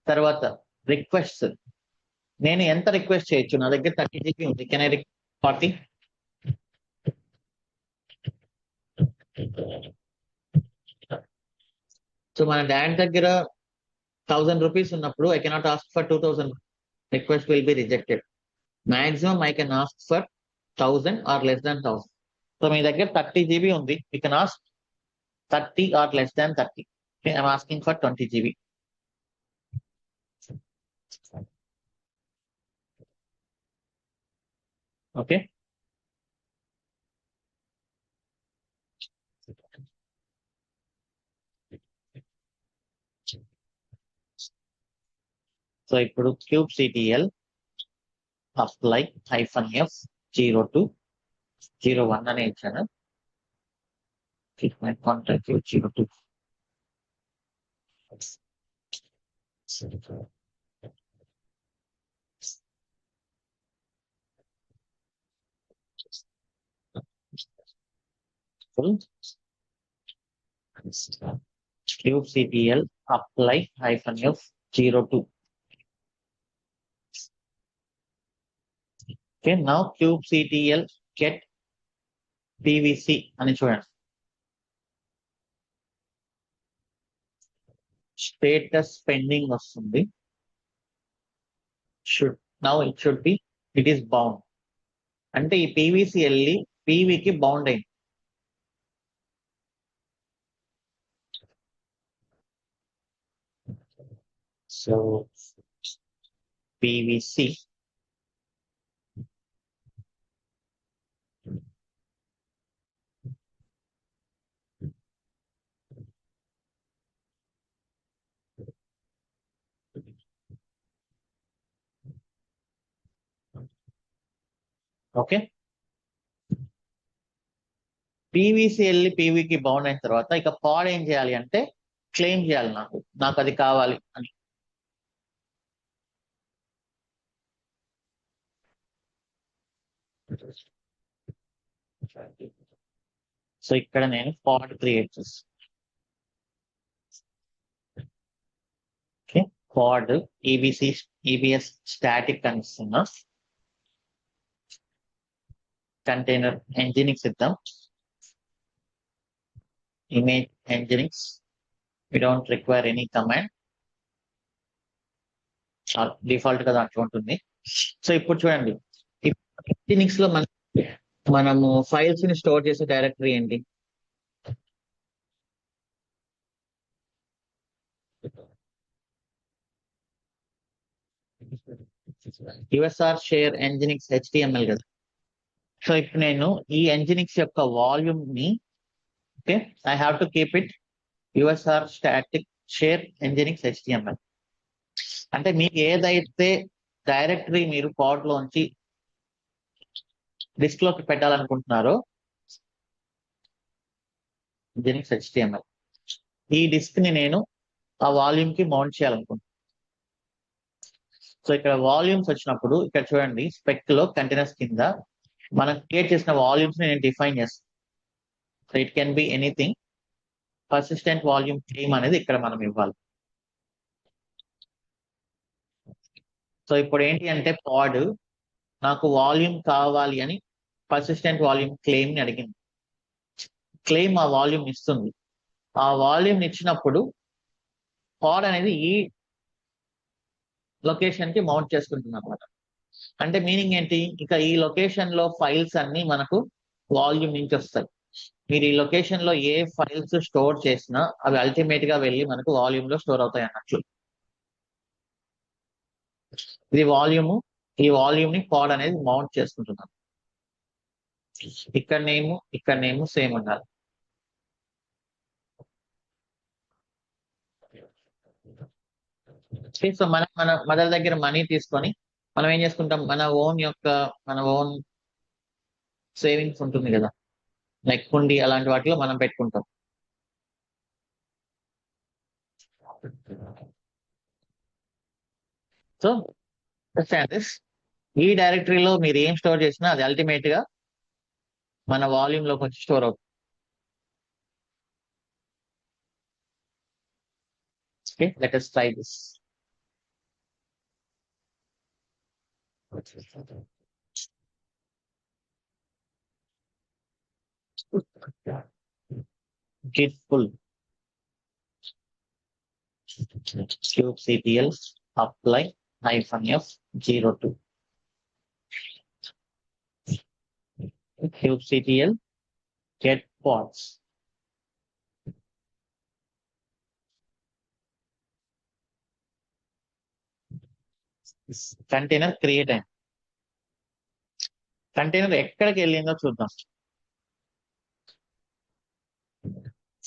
తర్వాత రిక్వెస్ట్, నేను ఎంత రిక్వెస్ట్ చేయొచ్చు? నా దగ్గర 30 GB ఉంది. Can I 40? సో మన డాడ్ దగ్గర 1000 రూపీస్ ఉన్నప్పుడు I cannot ask for 2000. Request will be rejected. Maximum I can ask for 1000 or less than 1000. సో మీ దగ్గర 30 GB ఉంది, you can ask 30 or less than 30. I'm asking for 20 GB. Okay, so ఇప్పుడు kubectl apply -f 02 01 అనే ఇచ్చాను. my contact 02. kubectl apply -f 02. Okay, now kubectl get pvc అని చూడండి. Status pending వస్తుంది. Should now it should B it is bound. అంటే ఈ PVC వెళ్ళి పీవీకి bound అయింది. సో పీవీసీ ఓకే, పీవీసీ వెళ్ళి పీవీకి బౌండ్ అయిన తర్వాత ఇక పాడ్ ఏం చేయాలి అంటే క్లెయిమ్ చేయాలి. నాకు అది కావాలి అని. సో ఇక్కడ నేను పాడ్ క్రియేట్ చేస్తాను. ఓకే, పాడ్ ఈబిఎస్ స్టాటిక్ అని ఇస్తున్నా. కంటైనర్ ఎంజినిక్స్ ఇద్దాం. image nginx, we don't require any command, default గా దాంట్లో ఉంటుంది. సో ఇప్పుడు చూడండి, nginx లో మనము ఫైల్స్ ని స్టోర్ చేసే డైరెక్టరీ ఏంటి? యుఎస్ఆర్ షేర్ nginx HTML కదా. సో ఇప్పుడు నేను ఈ nginx యొక్క వాల్యూమ్ ని, okay, I have to keep it USR static share nginx HTML. అంటే మీకు ఏదైతే డైరెక్టరీ మీరు పాడ్ లోంచి డిస్క్ లోకి పెట్టాలనుకుంటున్నారో nginx HTML, ఈ డిస్క్ ని నేను ఆ వాల్యూమ్ కి మౌంట్ చేయాలనుకుంటున్నాను. సో ఇక్కడ వాల్యూమ్స్ వచ్చినప్పుడు ఇక్కడ చూడండి, స్పెక్ లో కంటైనర్స్ కింద మనం క్రియేట్ చేసిన వాల్యూమ్స్ ని నేను డిఫైన్ చేస్తాను. So it can be anything. Persistent volume claim అనేది ఇక్కడ మనం ఇవ్వాలి. సో ఇప్పుడు ఏంటి అంటే పాడ్ నాకు వాల్యూమ్ కావాలి అని పర్సిస్టెంట్ వాల్యూమ్ క్లెయిమ్ ని అడిగింది. క్లెయిమ్ ఆ వాల్యూమ్ ఇస్తుంది. ఆ వాల్యూమ్ ఇచ్చినప్పుడు పాడ్ అనేది ఈ లొకేషన్ కి మౌంట్ చేసుకుంటుంది అనమాట. అంటే మీనింగ్ ఏంటి, ఇక ఈ లొకేషన్ లో ఫైల్స్ అన్ని మనకు వాల్యూమ్ నుంచి వస్తాయి. మీరు ఈ లొకేషన్ లో ఏ ఫైల్స్ స్టోర్ చేసినా అవి అల్టిమేట్ గా వెళ్ళి మనకు వాల్యూమ్ లో స్టోర్ అవుతాయి అన్నట్లు. ఇది వాల్యూమ్, ఈ వాల్యూమ్ ని పాడ్ అనేది మౌంట్ చేసుకుంటున్నాం. ఇక్కడ నేమ్ సేమ్ ఉండాలి. సో మన మదర్ దగ్గర మనీ తీసుకొని మనం ఏం చేసుకుంటాం, మన ఓన్ సేవింగ్స్ ఉంటుంది కదా, లైక్ హుండీ అలాంటి వాటిలో మనం పెట్టుకుంటాం. సో ఈ డైరెక్టరీలో మీరు ఏం స్టోర్ చేసినా అది అల్టిమేట్ గా మన వాల్యూమ్ లోకి వచ్చి స్టోర్ అవుతుంది. Okay, let us try this. Git pull kubectl apply -f02 kubectl get pods container create అయింది. కంటైనర్ ఎక్కడికి వెళ్ళిందో చూద్దాం.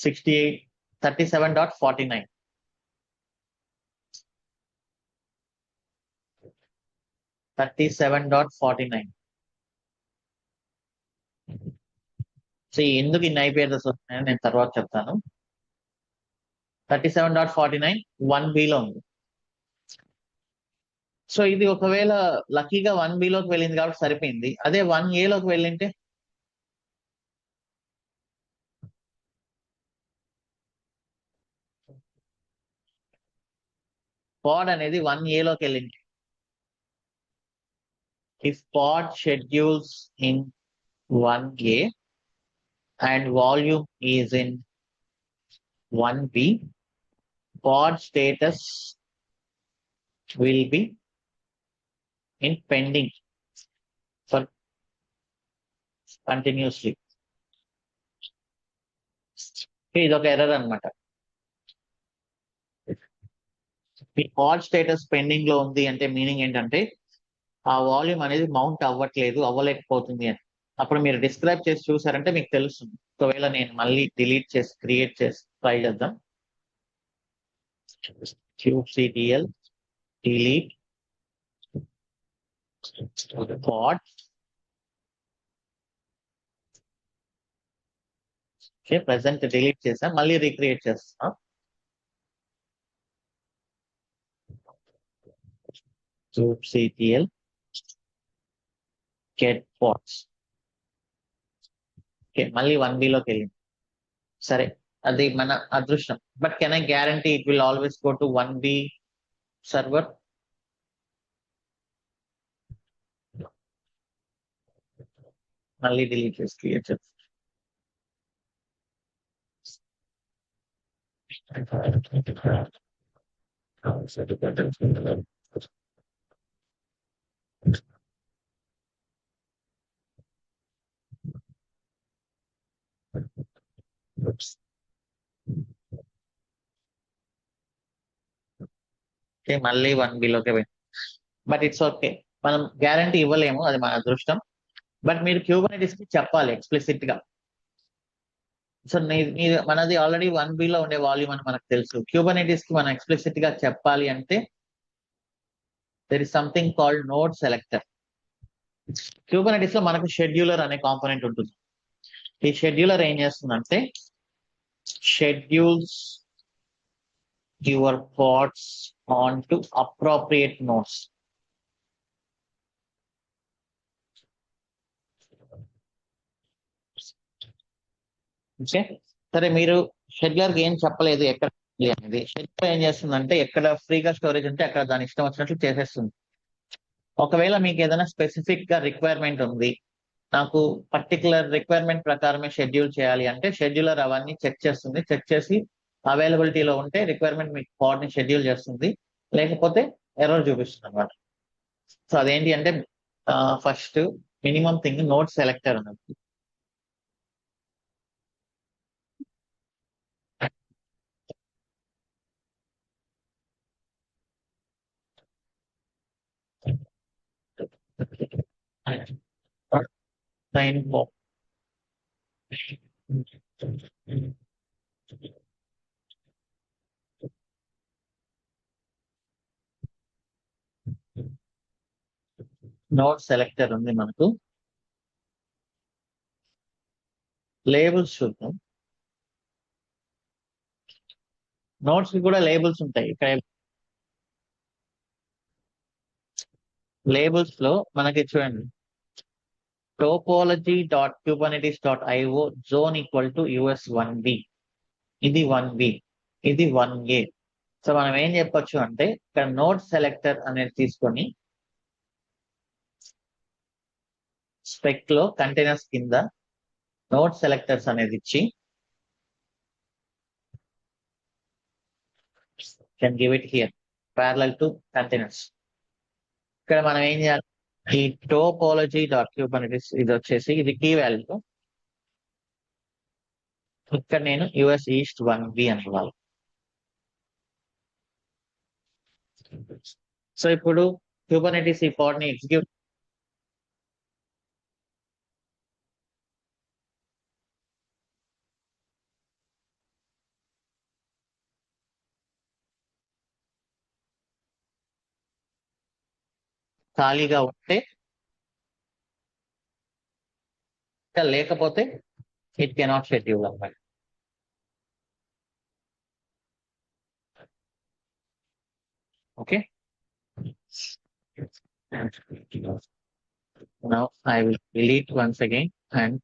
37.49 37.49. సో ఎందుకు ఇన్ని IP అడ్రస్ వస్తున్నాయని నేను తర్వాత చెప్తాను. 37.49 1B లో ఉంది. సో ఇది ఒకవేళ లక్కీగా 1B లోకి వెళ్ళింది కాబట్టి సరిపోయింది. అదే 1A లోకి వెళ్ళింటే పాడ్ అనేది 1A లోకి వెళ్ళింది. If pod schedules in 1A and volume is in 1B, pod status will be in pending for continuously. ఇది ఒక ఎర్రర్ అనమాట. ఈ పాడ్ స్టేటస్ పెండింగ్ లో ఉంది అంటే మీనింగ్ ఏంటంటే ఆ వాల్యూమ్ అనేది మౌంట్ అవ్వలేకపోతుంది అని. అప్పుడు మీరు డిస్క్రైబ్ చేసి చూసారంటే మీకు తెలుస్తుంది. ఒకవేళ నేను మళ్ళీ డిలీట్ చేసి క్రియేట్ చేసి ట్రై చేద్దాం. kubectl delete pod. Present delete చేసాం, మళ్ళీ రీక్రియేట్ చేస్తాం. kubectl get pods. ఓకే, మళ్ళీ 1B లోకి వెళ్ళింది. సరే, అది మన అదృష్టం. But can I guarantee it will always go to 1B server? మళ్ళీ డిలీట్ చేసి క్రియేట్ చేస్తాం. మళ్ళీ 1B లోకి పోయింది. బట్ ఇట్స్ ఓకే, మనం గ్యారంటీ ఇవ్వలేము, అది మన అదృష్టం. బట్ మీరు Kubernetes కి చెప్పాలి ఎక్స్ప్లిసిట్ గా. సో మనది ఆల్రెడీ 1B లో ఉండే వాల్యూమ్ అని మనకు తెలుసు. Kubernetes కి మనం ఎక్స్ప్లిసిట్ గా చెప్పాలి అంటే there is something called node selector. Kubernetes లో మనకు షెడ్యూలర్ అనే కాంపోనెంట్ ఉంటుంది. ఈ షెడ్యూలర్ ఏం చేస్తుందంటే schedules your pods on to appropriate nodes. Okay, సరే, మీరు షెడ్యూలర్ ఏం చెప్పలేదు ఎక్కడ అనేది. షెడ్యూలర్ ఏం చేస్తుందంటే ఎక్కడ ఫ్రీగా స్టోరేజ్ ఉంటే అక్కడ దాని ఇష్టం వచ్చినట్లు చేసేస్తుంది. ఒకవేళ మీకు ఏదైనా స్పెసిఫిక్ గా రిక్వైర్మెంట్ ఉంది, నాకు పర్టికులర్ రిక్వైర్మెంట్ ప్రకారమే షెడ్యూల్ చేయాలి అంటే షెడ్యూలర్ అవన్నీ చెక్ చేస్తుంది. చెక్ చేసి అవైలబిలిటీలో ఉంటే రిక్వైర్మెంట్ మీకు పాడ్ ని షెడ్యూల్ చేస్తుంది, లేకపోతే ఎర్రర్ చూపిస్తుంది అనమాట. సో అదేంటి అంటే first minimum thing note selector అన్నది. సైన్ నోట్ సెలెక్టర్ ఉంది మనకు. లేబుల్స్ చూద్దాం. నోట్స్ కి కూడా లేబుల్స్ ఉంటాయి. ఇక్కడ లేబుల్స్ లో మనకి చూడండి, topology.kubernetes.io zone equal to US1B, ఇది 1B, ఇది 1A. సో మనం ఏం చెప్పొచ్చు అంటే ఇక్కడ నోట్ సెలెక్టర్ అనేది తీసుకొని స్పెక్ లో కంటైనర్స్ కింద నోట్ సెలెక్టర్స్ అనేది ఇచ్చి can give it here parallel to containers. ఇక్కడ మనం ఏం చేయాలి, ఈ topology.kubernetes ఇది వచ్చేసి ఇది కీ వాల్యూ. ఇక్కడ నేను US East 1B అని ఇవ్వాలి. సో ఇప్పుడు Kubernetes ఈ పాడ్ ని ఎగ్జిక్యూట్ ఖాళీగా ఉంటే, లేకపోతే ఇట్ కెనాట్ షెడ్యూల్ అన్నమాట. Okay, now I will delete once again and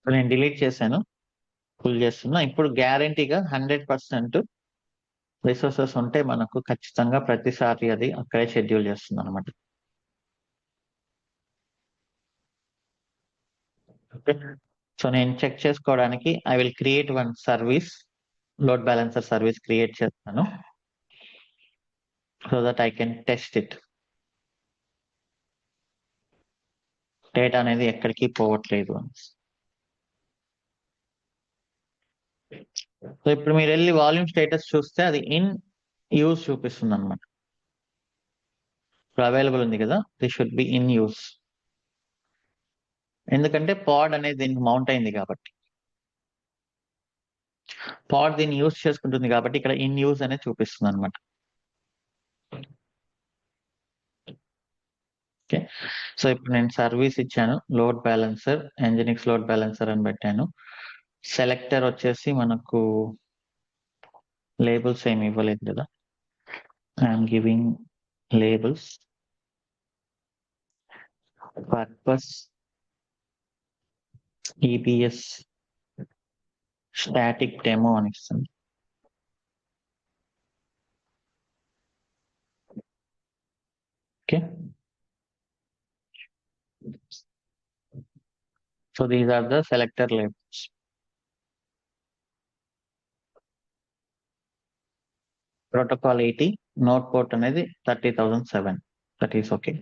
నేను డిలీట్ చేశాను, ఫుల్ చేస్తున్నా. ఇప్పుడు గ్యారంటీగా 100% రిసోర్సెస్ ఉంటే మనకు ఖచ్చితంగా ప్రతిసారి అది అక్కడే షెడ్యూల్ చేస్తుంది అనమాట. సో నేను చెక్ చేసుకోవడానికి I will create one service, load balancer service create చేస్తాను, so that I can test it. Data అనేది ఎక్కడికి పోవట్లేదు అని. సో ఇప్పుడు మీరు వెళ్ళి వాల్యూమ్ స్టేటస్ చూస్తే అది ఇన్ యూస్ చూపిస్తుంది అనమాట. ఇప్పుడు అవైలబుల్ ఉంది కదా, this should be in use. ఎందుకంటే పాడ్ అనేది దీనికి మౌంట్ అయింది కాబట్టి, పాడ్ దీన్ని యూస్ చేసుకుంటుంది కాబట్టి ఇక్కడ ఇన్ యూస్ అనేది చూపిస్తుంది అనమాట. ఓకే, సో ఇప్పుడు నేను సర్వీస్ ఇచ్చాను, load balancer, Nginx load balancer అని పెట్టాను. సెలెక్టర్ వచ్చేసి మనకు లేబుల్స్ ఏమి ఇవ్వలేదు కదా, I'm giving labels. Purpose EBS static demo అని ఇస్తుంది. Okay, so these are the selector labels. Protocol 80, node port అనేది 30,007. That is okay.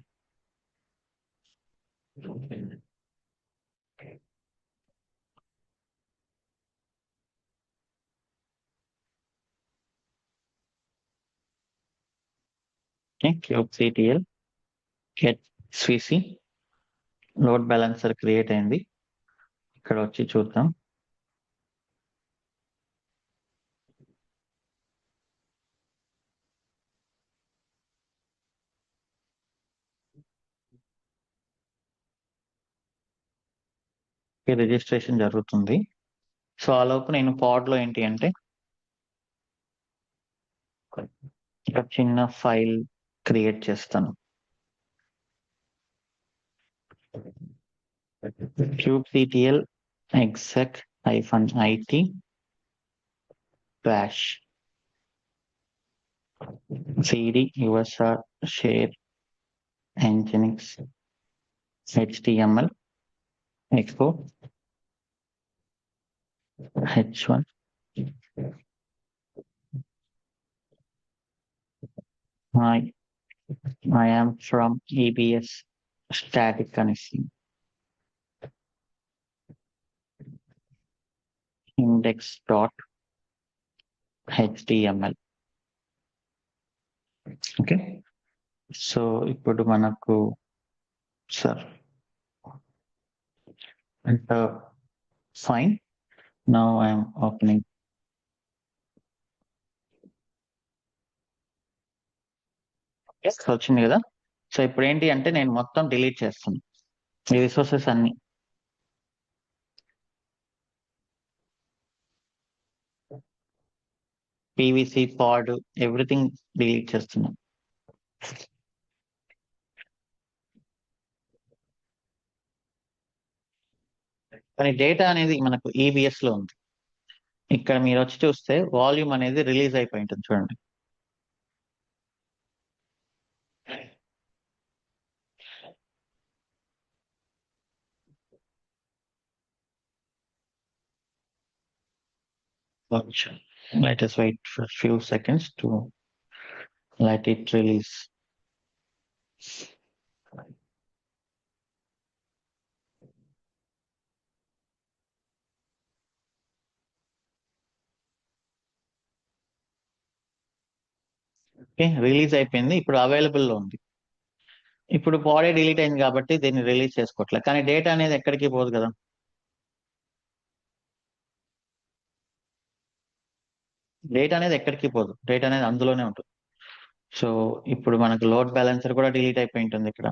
kubectl get svc load balancer create అయింది. ఇక్కడ వచ్చి చూద్దాం. రిజిస్ట్రేషన్ జరుగుతుంది. సో ఆ లోపు నేను పాడ్ లో ఏంటి అంటే ఒక చిన్న ఫైల్ క్రియేట్ చేస్తాను. kubectl exec-it bash cd usr share nginx html export h1 I I am from EBS static connection index.html. Okay so ఇప్పుడు మనకు sir and fine now I'm opening వచ్చింది కదా. సో ఇప్పుడు ఏంటి అంటే నేను మొత్తం డిలీట్ చేస్తాను ఈ రిసోర్సెస్ అన్ని. పీవీసీ పాడ్ ఎవ్రీథింగ్ డిలీట్ చేస్తున్నాను. కానీ డేటా అనేది మనకు ఈబిఎస్ లో ఉంది. ఇక్కడ మీరు వచ్చి చూస్తే వాల్యూమ్ అనేది రిలీజ్ అయిపోయి ఉంటుంది చూడండి. Let us wait for a few seconds to let it release. Okay release అయిపోయింది. ఇప్పుడు అవైలబుల్ లో ఉంది. ఇప్పుడు బాడీ డిలీట్ అయింది కాబట్టి దీన్ని రిలీజ్ చేసుకోవట్లేదు. కానీ డేటా అనేది ఎక్కడికి పోదు కదా. డేటా అనేది ఎక్కడికి పోదు, డేటా అనేది అందులోనే ఉంటుంది. సో ఇప్పుడు మనకు లోడ్ బ్యాలెన్సర్ కూడా డిలీట్ అయిపోయి ఉంటుంది ఇక్కడ.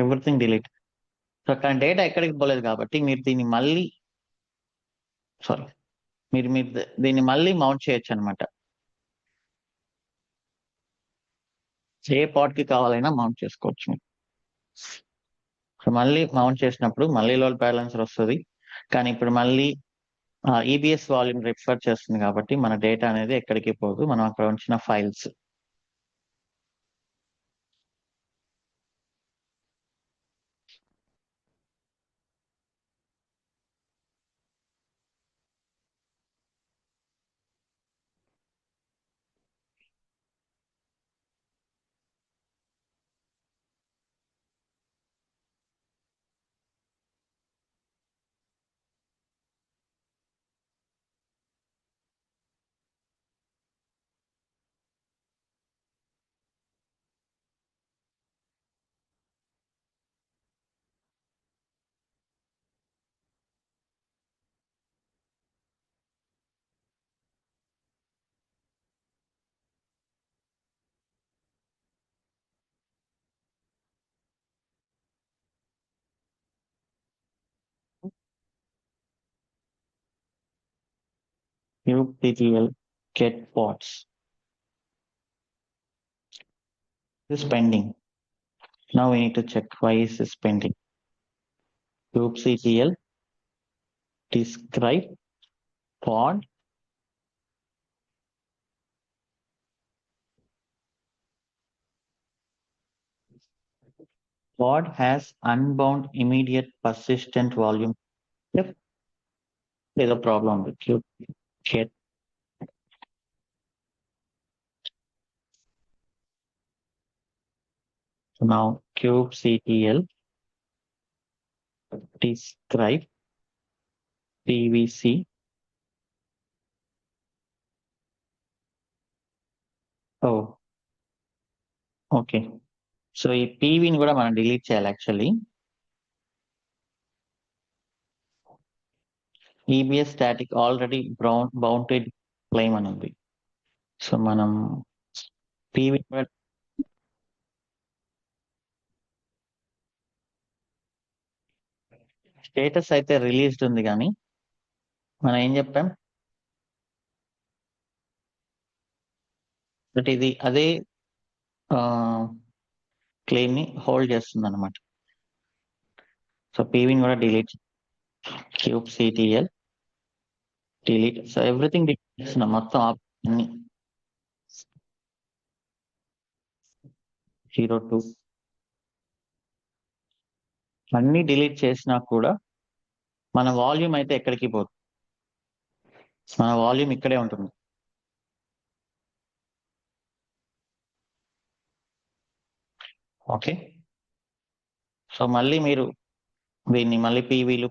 Everything delete. సో కానీ డేటా ఎక్కడికి పోలేదు కాబట్టి మీరు దీన్ని మళ్ళీ సారీ మీరు మీరు దీన్ని మళ్ళీ మౌంట్ చేయొచ్చు అనమాట. ఏ పార్ట్ కి కావాలైనా మౌంట్ చేసుకోవచ్చు మీరు. సో మళ్ళీ మౌంట్ చేసినప్పుడు మళ్ళీ లోడ్ బ్యాలెన్సర్ వస్తుంది. కానీ ఇప్పుడు మళ్ళీ ఈబిఎస్ వాల్యూమ్ రిఫర్ చేస్తుంది కాబట్టి మన డేటా అనేది ఎక్కడికి పోదు, మనం అక్కడ ఉంచిన files. kubectl get pods is pending. Now we need to check why is this pending. kubectl describe pod has unbound immediate persistent volume. Yep, there's a problem with kubectl. So now kubectl describe pvc. Oh, okay. So ఈ పీవీని కూడా మనం delete చేయాలి actually. EBS static already bounded claim అని ఉంది. So మనం PV status అయితే released ఉంది కానీ మనం ఏం చెప్పాం బట్ ఇది అదే క్లెయిమ్ ని హోల్డ్ చేస్తుంది అనమాట. సో పీవీని కూడా delete, cube CTL delete. So everything delete చేస్తున్నాం మొత్తం అన్ని. 02 అన్ని డిలీట్ చేసినా కూడా మన వాల్యూమ్ అయితే ఎక్కడికి పోదు, మన వాల్యూమ్ ఇక్కడే ఉంటుంది. ఓకే, సో మళ్ళీ మీరు దీన్ని మళ్ళీ పీవీలు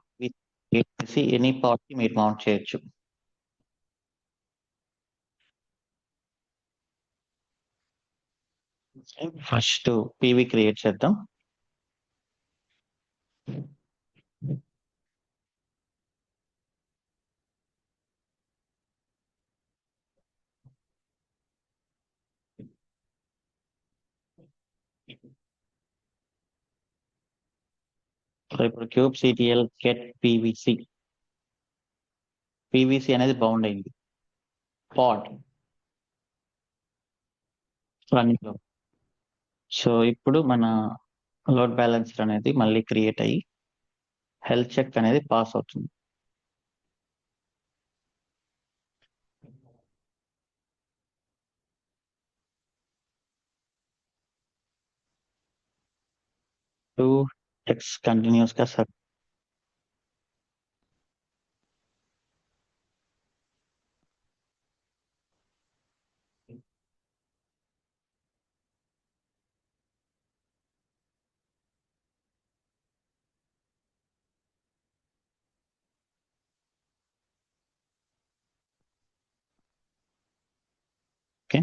చేసి ఎనీ పార్ట్ కి మీరు మౌంట్ చేయొచ్చు. ఫస్ట్ పీవీ క్రియేట్ చేద్దాం. సో ఇప్పుడు క్యూబ్ సిటిఎల్ గెట్ పీవీసి, పీవీసి అనేది బౌండ్ అయింది పాడ్ రన్నింగ్ లో. సో ఇప్పుడు మన లోడ్ బ్యాలెన్సర్ అనేది మళ్ళీ క్రియేట్ అయ్యి హెల్త్ చెక్ అనేది పాస్ అవుతుంది. టూ టెక్స్ కంటిన్యూస్ గా సార్. ఓకే,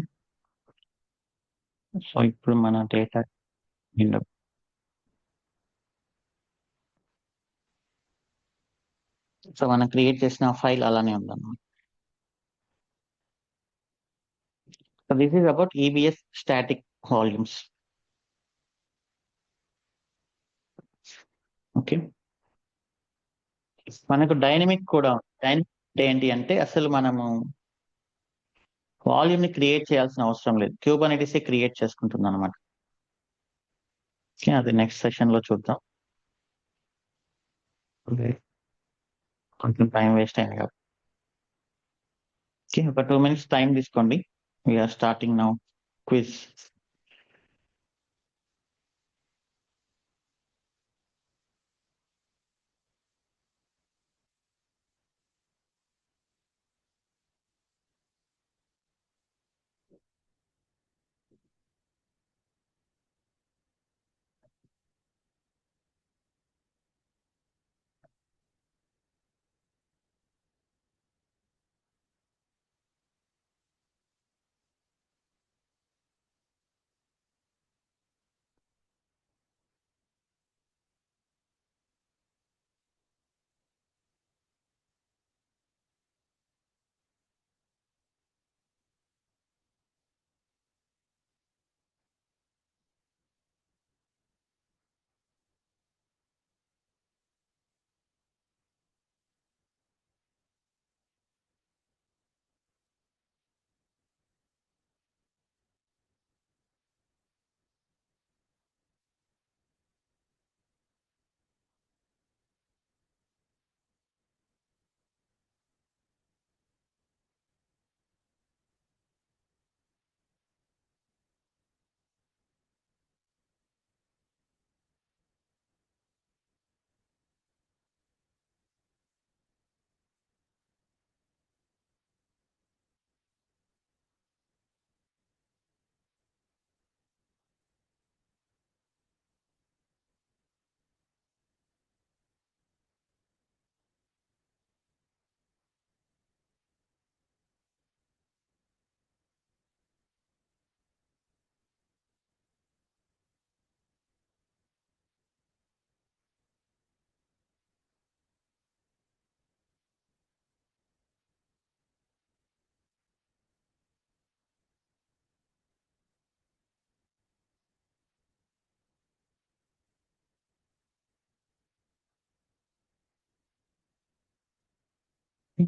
సో ఇప్పుడు మన డేటా సో మనం క్రియేట్ చేసిన ఫైల్ అలానే ఉందన్నమాట. So this is about EBS static volumes. Okay, మనకు డైనమిక్ కూడా డైనమిక్ ఏంటి అంటే అసలు మనము వాల్యూమ్ ని క్రియేట్ చేయాల్సిన అవసరం లేదు, క్యూబర్నెటిస్ క్రియేట్ చేసుకుంటుంది అనమాట. అది నెక్స్ట్ సెషన్ లో చూద్దాం. కొంచెం టైం వేస్ట్ అయింది కాబట్టి ఒక 2 minutes టైం తీసుకోండి. We're starting now quiz.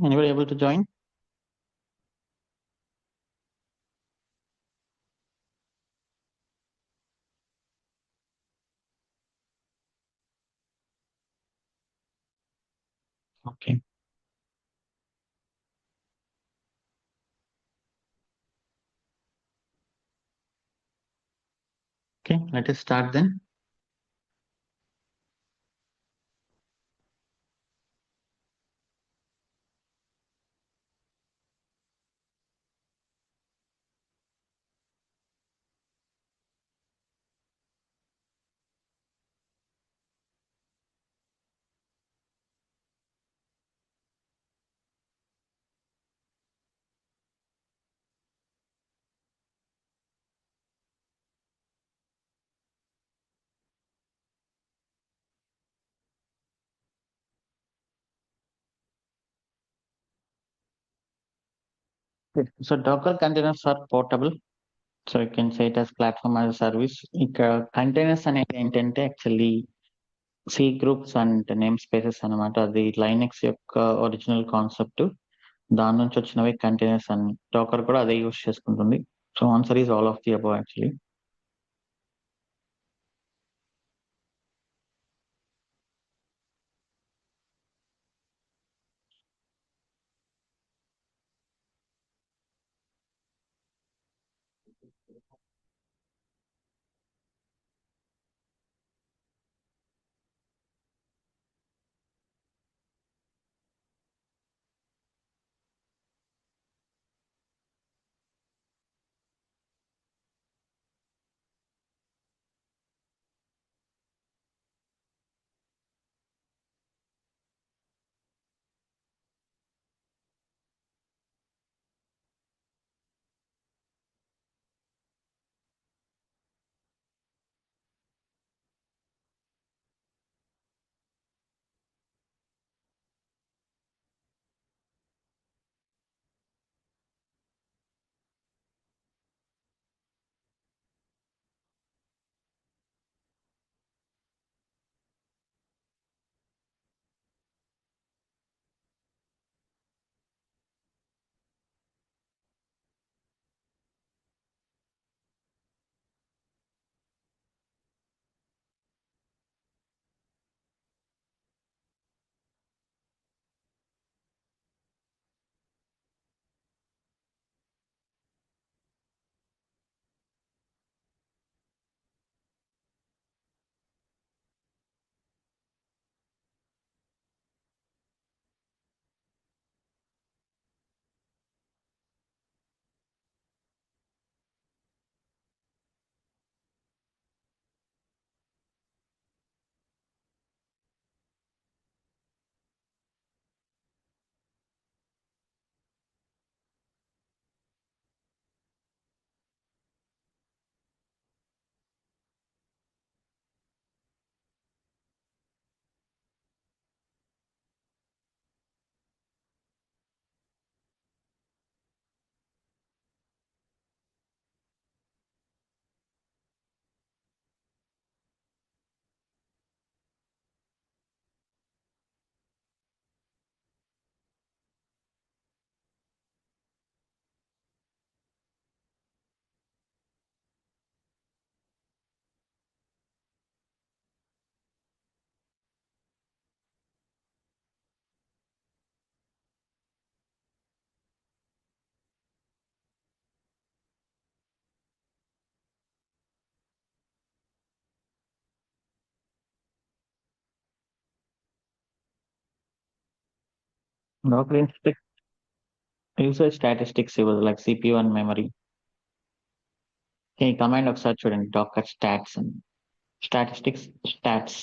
Anybody able to join? Okay. Okay. Let us start then. Okay. So Docker containers are portable. So you can say it as platform as a service. Containers అనేది ఏంటంటే actually see groups and name spaces అనమాట. అది Linux యొక్క original concept. దాని నుంచి వచ్చినవి containers అన్ని. Dakar కూడా అదే యూస్ చేసుకుంటుంది. So answer is all of the above actually. Docker inspect user statistics ఇవ్వదు లైక్ సిపియూ అండ్ మెమరీ. ఈ కమాండ్ ఒకసారి చూడండి, డాకర్ స్టాట్స్ అని. Statistics stats.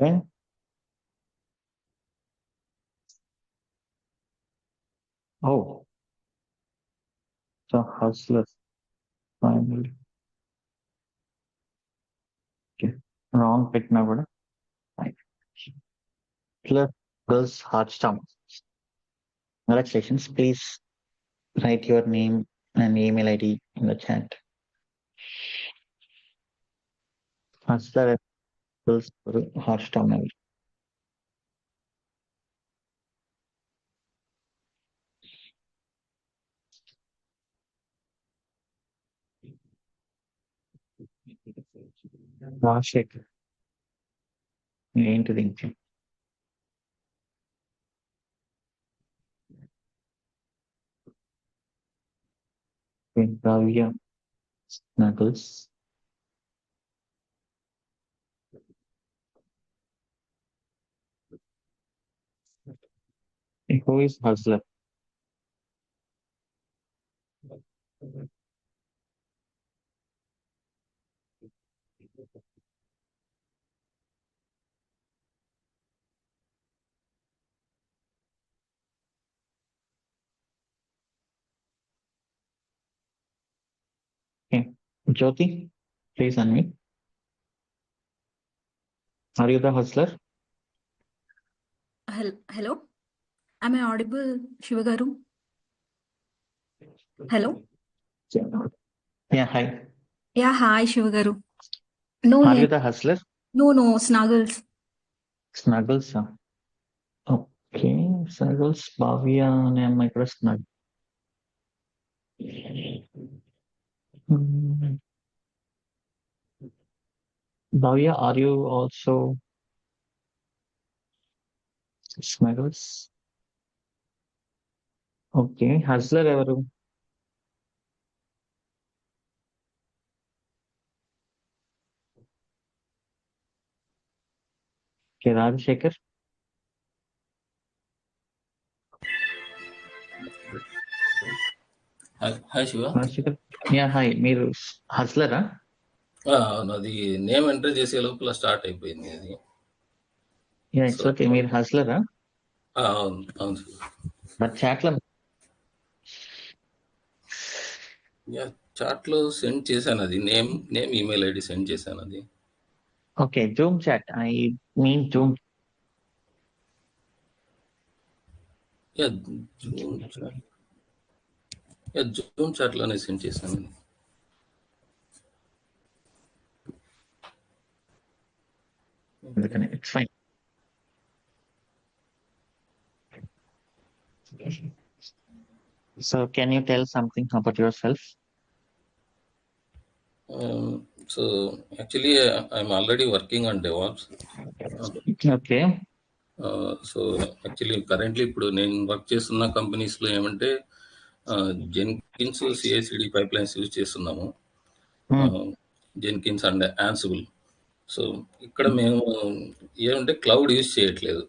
Okay. Oh, so hustler finally. Okay. Wrong pick now, but right. Hustler girls Hearthstone. Congratulations. Please write your name and email ID in the chat. Hustler girls Hearthstone. Rashik. ఏంటిది ఇంకా Kavya Snuggles. Who is Hustler? Okay. Jyoti, please unmute. Are you the hustler? Hello? Am I audible, Shiva garu? Hello? Yeah, hi. Yeah, hi, Shiva garu. No Are name. you the hustler? No, Snuggles. Snuggles. Okay, Snuggles, Bhavya అనే అమ్మాయి కూడా Snug. Hmm. Bhavya, are you also Snuggles? Okay, hustler ఎవరు? Okay, Rajasekhar. Hi Shiva. Rajasekhar. Yeah hi, మీరు హస్లరా? అది name enter చేసే లోపల start అయిపోయింది అది. Yeah, so it's okay. మీరు హస్లరా? అవును అవును శివ. బట్ చాట్లో యా, చాట్లో సెండ్ చేశాను అది. నేమ్ ఈమెయిల్ ఐడి సెండ్ చేశాను అది. Okay, zoom chat. I mean zoom. Yeah zoom chat. Yeah zoom చాట్లోనే సెండ్ చేశాను అది. అందుకని it's fine. So can you tell something about yourself? So actually I'm already working on DevOps. Okay. So actually currently ఇప్పుడు నేను work చేస్తున్న కంపెనీస్లో ఏమంటే Jenkins CICD pipe lines use చేస్తున్నాము. Jenkins and Ansible. సో ఇక్కడ మేము ఏమంటే cloud use చేయట్లేదు.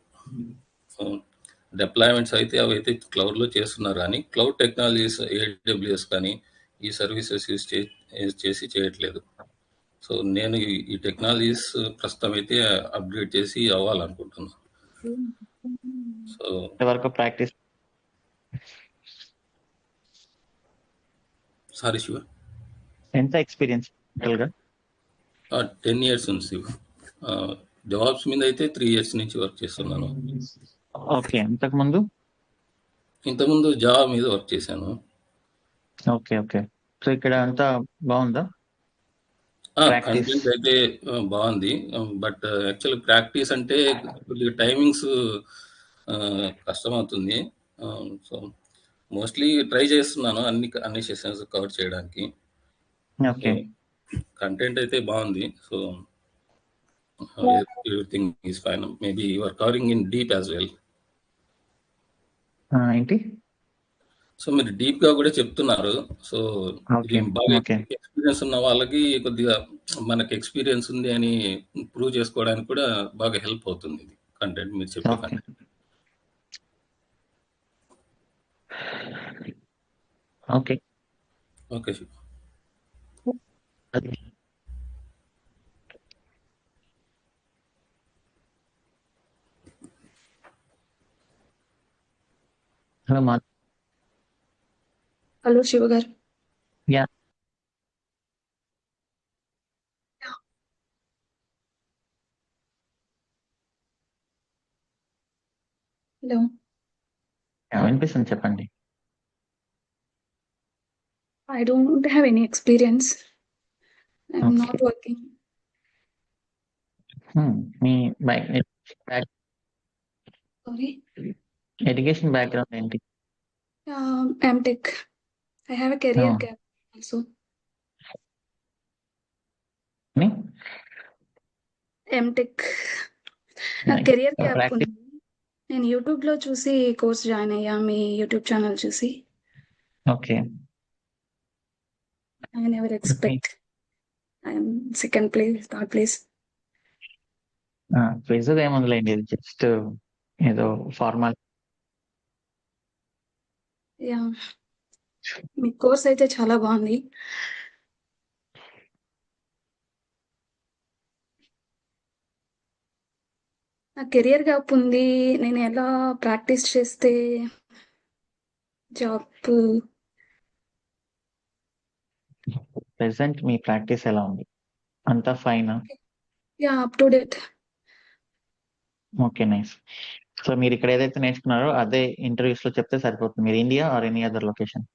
డిప్లాయ్మెంట్స్ అయితే అవైతే క్లౌడ్లో చేస్తున్నారు, కానీ క్లౌడ్ టెక్నాలజీస్ ఏడబ్ల్యూఎస్ కానీ ఈ సర్వీసెస్ యూజ్ చేసి చేయట్లేదు. సో నేను ఈ టెక్నాలజీస్ ప్రస్తుతం అయితే అప్గ్రేడ్ చేసి అవ్వాలనుకుంటున్నాను. సో వరకు ప్రాక్టీస్. సారీ శివ. ఎంత ఎక్స్పీరియన్స్ టోటల్గా? 10 years ఉంది శివ. డెవాప్స్ మీద అయితే 3 years నుంచి వర్క్ చేస్తున్నాను. ఓకే, అంతకుముందు? ఇంతకుముందు జావా మీద వర్క్ చేశాను. Okay okay. సో ఇక్కడ అంతా బాగుందా? కంటెంట్ అయితే బాగుంది. బట్ యాక్చువల్ ప్రాక్టీస్ అంటే కొద్దిగా టైమింగ్స్ కష్టమవుతుంది. సో మోస్ట్లీ ట్రై చేస్తున్నాను అన్ని సెషన్స్ కవర్ చేయడానికి. ఓకే. కంటెంట్ అయితే బాగుంది. So everything is fine. Maybe you are covering in deep as well. ఏంటి? సో మీరు డీప్ గా కూడా చెప్తున్నారు. సో ఇది బాగా ఎక్స్పీరియన్స్ ఉన్న వాళ్ళకి కొద్దిగా మనకి ఎక్స్పీరియన్స్ ఉంది అని ప్రూవ్ చేసుకోవడానికి కూడా బాగా హెల్ప్ అవుతుంది ఇది కంటెంట్, మీరు చెప్పే కంటెంట్. Okay okay. హలో మా హలో శివ గారు. Yeah hello. వినిపిస్తుంది, చెప్పండి. I don't have any experience. I'm okay. not working. Me Sorry. Education background ఏంటి? MTech. I have a career Oh. gap also. MTech. Career gap ఉంది. Practice. నేను YouTube లో చూసి course join అయ్యా, మీ యూట్యూబ్ ఛానల్ చూసి. Okay. I never expect I'm second place, third place. Quiz ఏముందిలేండి, ఇది జస్ట్ ఏదో ఫార్మాలిటీ. యా, మీ కోర్స్ అయితే చాలా బాగుంది. నా కెరియర్ గ్యాప్ ఉంది. నేను ఎలా ప్రాక్టీస్ చేస్తే జాబ్? ప్రెసెంట్ మీ ప్రాక్టీస్ ఎలా ఉంది? అంతా ఫైనా? Yeah, up to date. Okay, nice. So మీరు ఇక్కడ ఏదైతే నేర్చుకున్నారో అదే ఇంటర్వ్యూస్ లో చెప్తే సరిపోతుంది. మీరు India or any other location?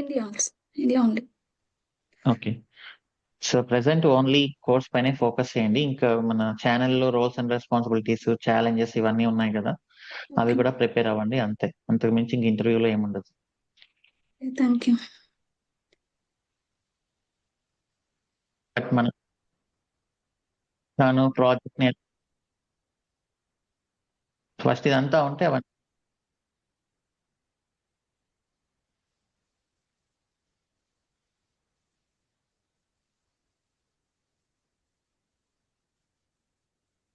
India. India only. Okay. So present only course పైనే ఫోకస్ చేయండి. ఇంకా మన ఛానల్లో రోల్స్ అండ్ రెస్పాన్సిబిలిటీస్, ఛాలెంజెస్ ఇవన్నీ ఉన్నాయి కదా, అవి కూడా ప్రిపేర్ అవ్వండి. అంతే, అంతకు మించి ఇంక ఇంటర్వ్యూలో ఏముండదు. Thank you. బట్ మన తాను ప్రాజెక్ట్ ఫస్ట్ ఇదంతా ఉంటే అవన్నీ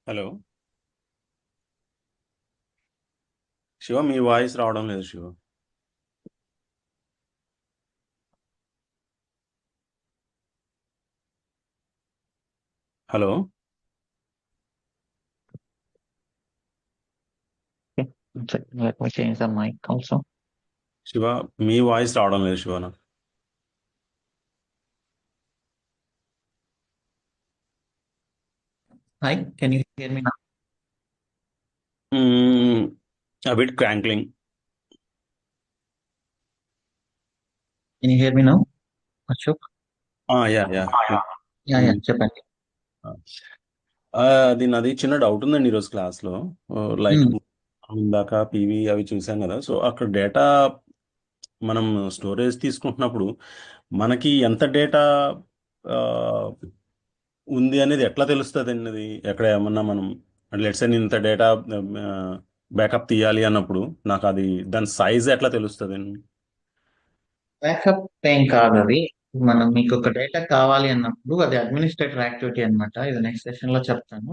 హలో శివ, మీ వాయిస్ రావడం లేదు Shiva. Hello let me change the mic also. Shiva, me voice రావడం లేదు శివ నాకు. Hi, can you hear me now? A bit crankling. Can you hear me now, Ashok? Yeah Yeah, చెప్పండి. అది నాది చిన్న డౌట్ ఉందండి ఈరోజు క్లాస్లో. లైక్ ఇందాక పీవీ అవి చూసాం కదా, సో అక్కడ డేటా మనం స్టోరేజ్ తీసుకుంటున్నప్పుడు మనకి ఎంత డేటా ఉంది అనేది ఎట్లా తెలుస్తుంది అన్నది? ఎక్కడ ఏమన్నా మనం లెట్స్ నేను ఇంత డేటా బ్యాకప్ తీయాలి అన్నప్పుడు నాకు అది దాని సైజ్ ఎట్లా తెలుస్తుంది? బ్యాకప్ ఏం కాదు అది. మనం మీకు ఒక డేటా కావాలి అన్నప్పుడు అది అడ్మినిస్ట్రేటర్ యాక్టివిటీ అన్నమాట. ఇది నెక్స్ట్ సెషన్ లో చెప్తాను.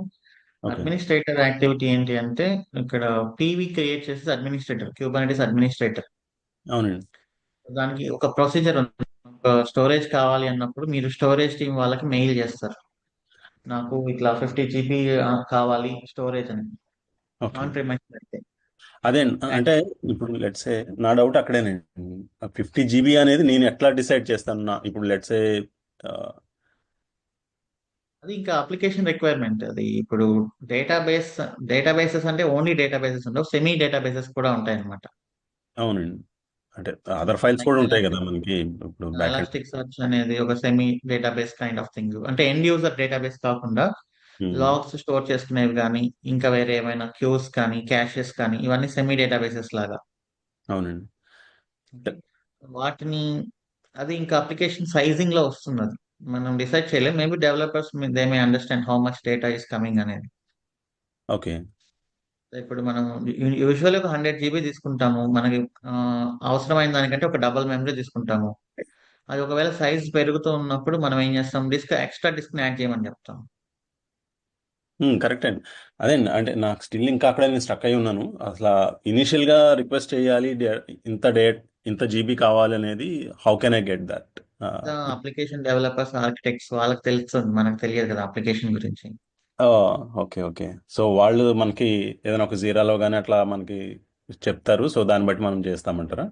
ఓకే అడ్మినిస్ట్రేటర్ యాక్టివిటీ ఏంటి అంటే, ఇక్కడ పీవీ క్రియేట్ చేసేది అడ్మినిస్ట్రేటర్, క్యూబర్నెటిస్ అడ్మినిస్ట్రేటర్. అవునండి. దానికి ఒక ప్రొసీజర్ ఉంది. ఒక స్టోరేజ్ కావాలి అన్నప్పుడు మీరు స్టోరేజ్ టీం వాళ్ళకి మెయిల్ చేస్తారు, నాకు ఇట్లా 50 GB కావాలి స్టోరేజ్ అని. ఓకే ఆన్ ప్రిమైస్ అయితే అదే అంటే ఇప్పుడు లెట్సే నా డౌట్ అక్కడేనండి. 50 GB అనేది నేను ఎట్లా డిసైడ్ చేస్తాను? ఇప్పుడు లెట్సే అది ఇంకా అప్లికేషన్ రిక్వైర్మెంట్. అది ఇప్పుడు డేటాబేసెస్ అంటే ఓన్లీ డేటాబేసెస్ ఉండవు, సెమీ డేటాబేసెస్ కూడా ఉంటాయి అన్నమాట. అవునండి, అంటే అదర్ ఫైల్స్ కూడా ఉంటాయి కదా మనకి. ఇప్పుడు బ్యాక్ ఎండ్. ఎలాస్టిక్ సర్చ్ అనేది ఒక semi database kind of thing. అంటే ఎండ్ యూజర్ డేటాబేస్ కాకుండా లాగ్స్ స్టోర్ చేసుకునేవి కానీ, ఇంకా వేరే ఏమైనా క్యూస్ కానీ, క్యాషెస్ కానీ, ఇవన్నీ సెమీ డేటాబేసెస్ లాగా. అవునండి. వాటిని అది ఇంకా అప్లికేషన్ సైజింగ్ లో వస్తుంది. అది మనం డిసైడ్ చేయలేం. Maybe developers they may understand how much data is coming అనేది. ఓకే ఇప్పుడు మనం యూజువల్ ఒక 100 GB తీసుకుంటాము. మనకి అవసరమైన దానికంటే ఒక డబుల్ మెమరీ తీసుకుంటాము. అది ఒకవేళ సైజ్ పెరుగుతూ ఉన్నప్పుడు మనం ఏం చేస్తాం, ఎక్స్ట్రా డిస్క్ యాడ్ చేయమని చెప్తాం. కరెక్ట్ అండి. అదే అంటే నాకు స్టిల్ ఇంకా అక్కడ నేను స్టక్ అయి ఉన్నాను. అసలు ఇనిషియల్ గా రిక్వెస్ట్ చేయాలి ఇంత జీబీ కావాలి అనేది, how can I get that? Application developers, architects వాళ్ళకి తెలుస్తుంది, మనకు తెలియదు కదా అప్లికేషన్ గురించి. ఓకే ఓకే సో వాళ్ళు మనకి ఏదైనా ఒక జీరాలో కానీ అట్లా మనకి చెప్తారు. సో దాన్ని బట్టి మనం చేస్తామంటారా?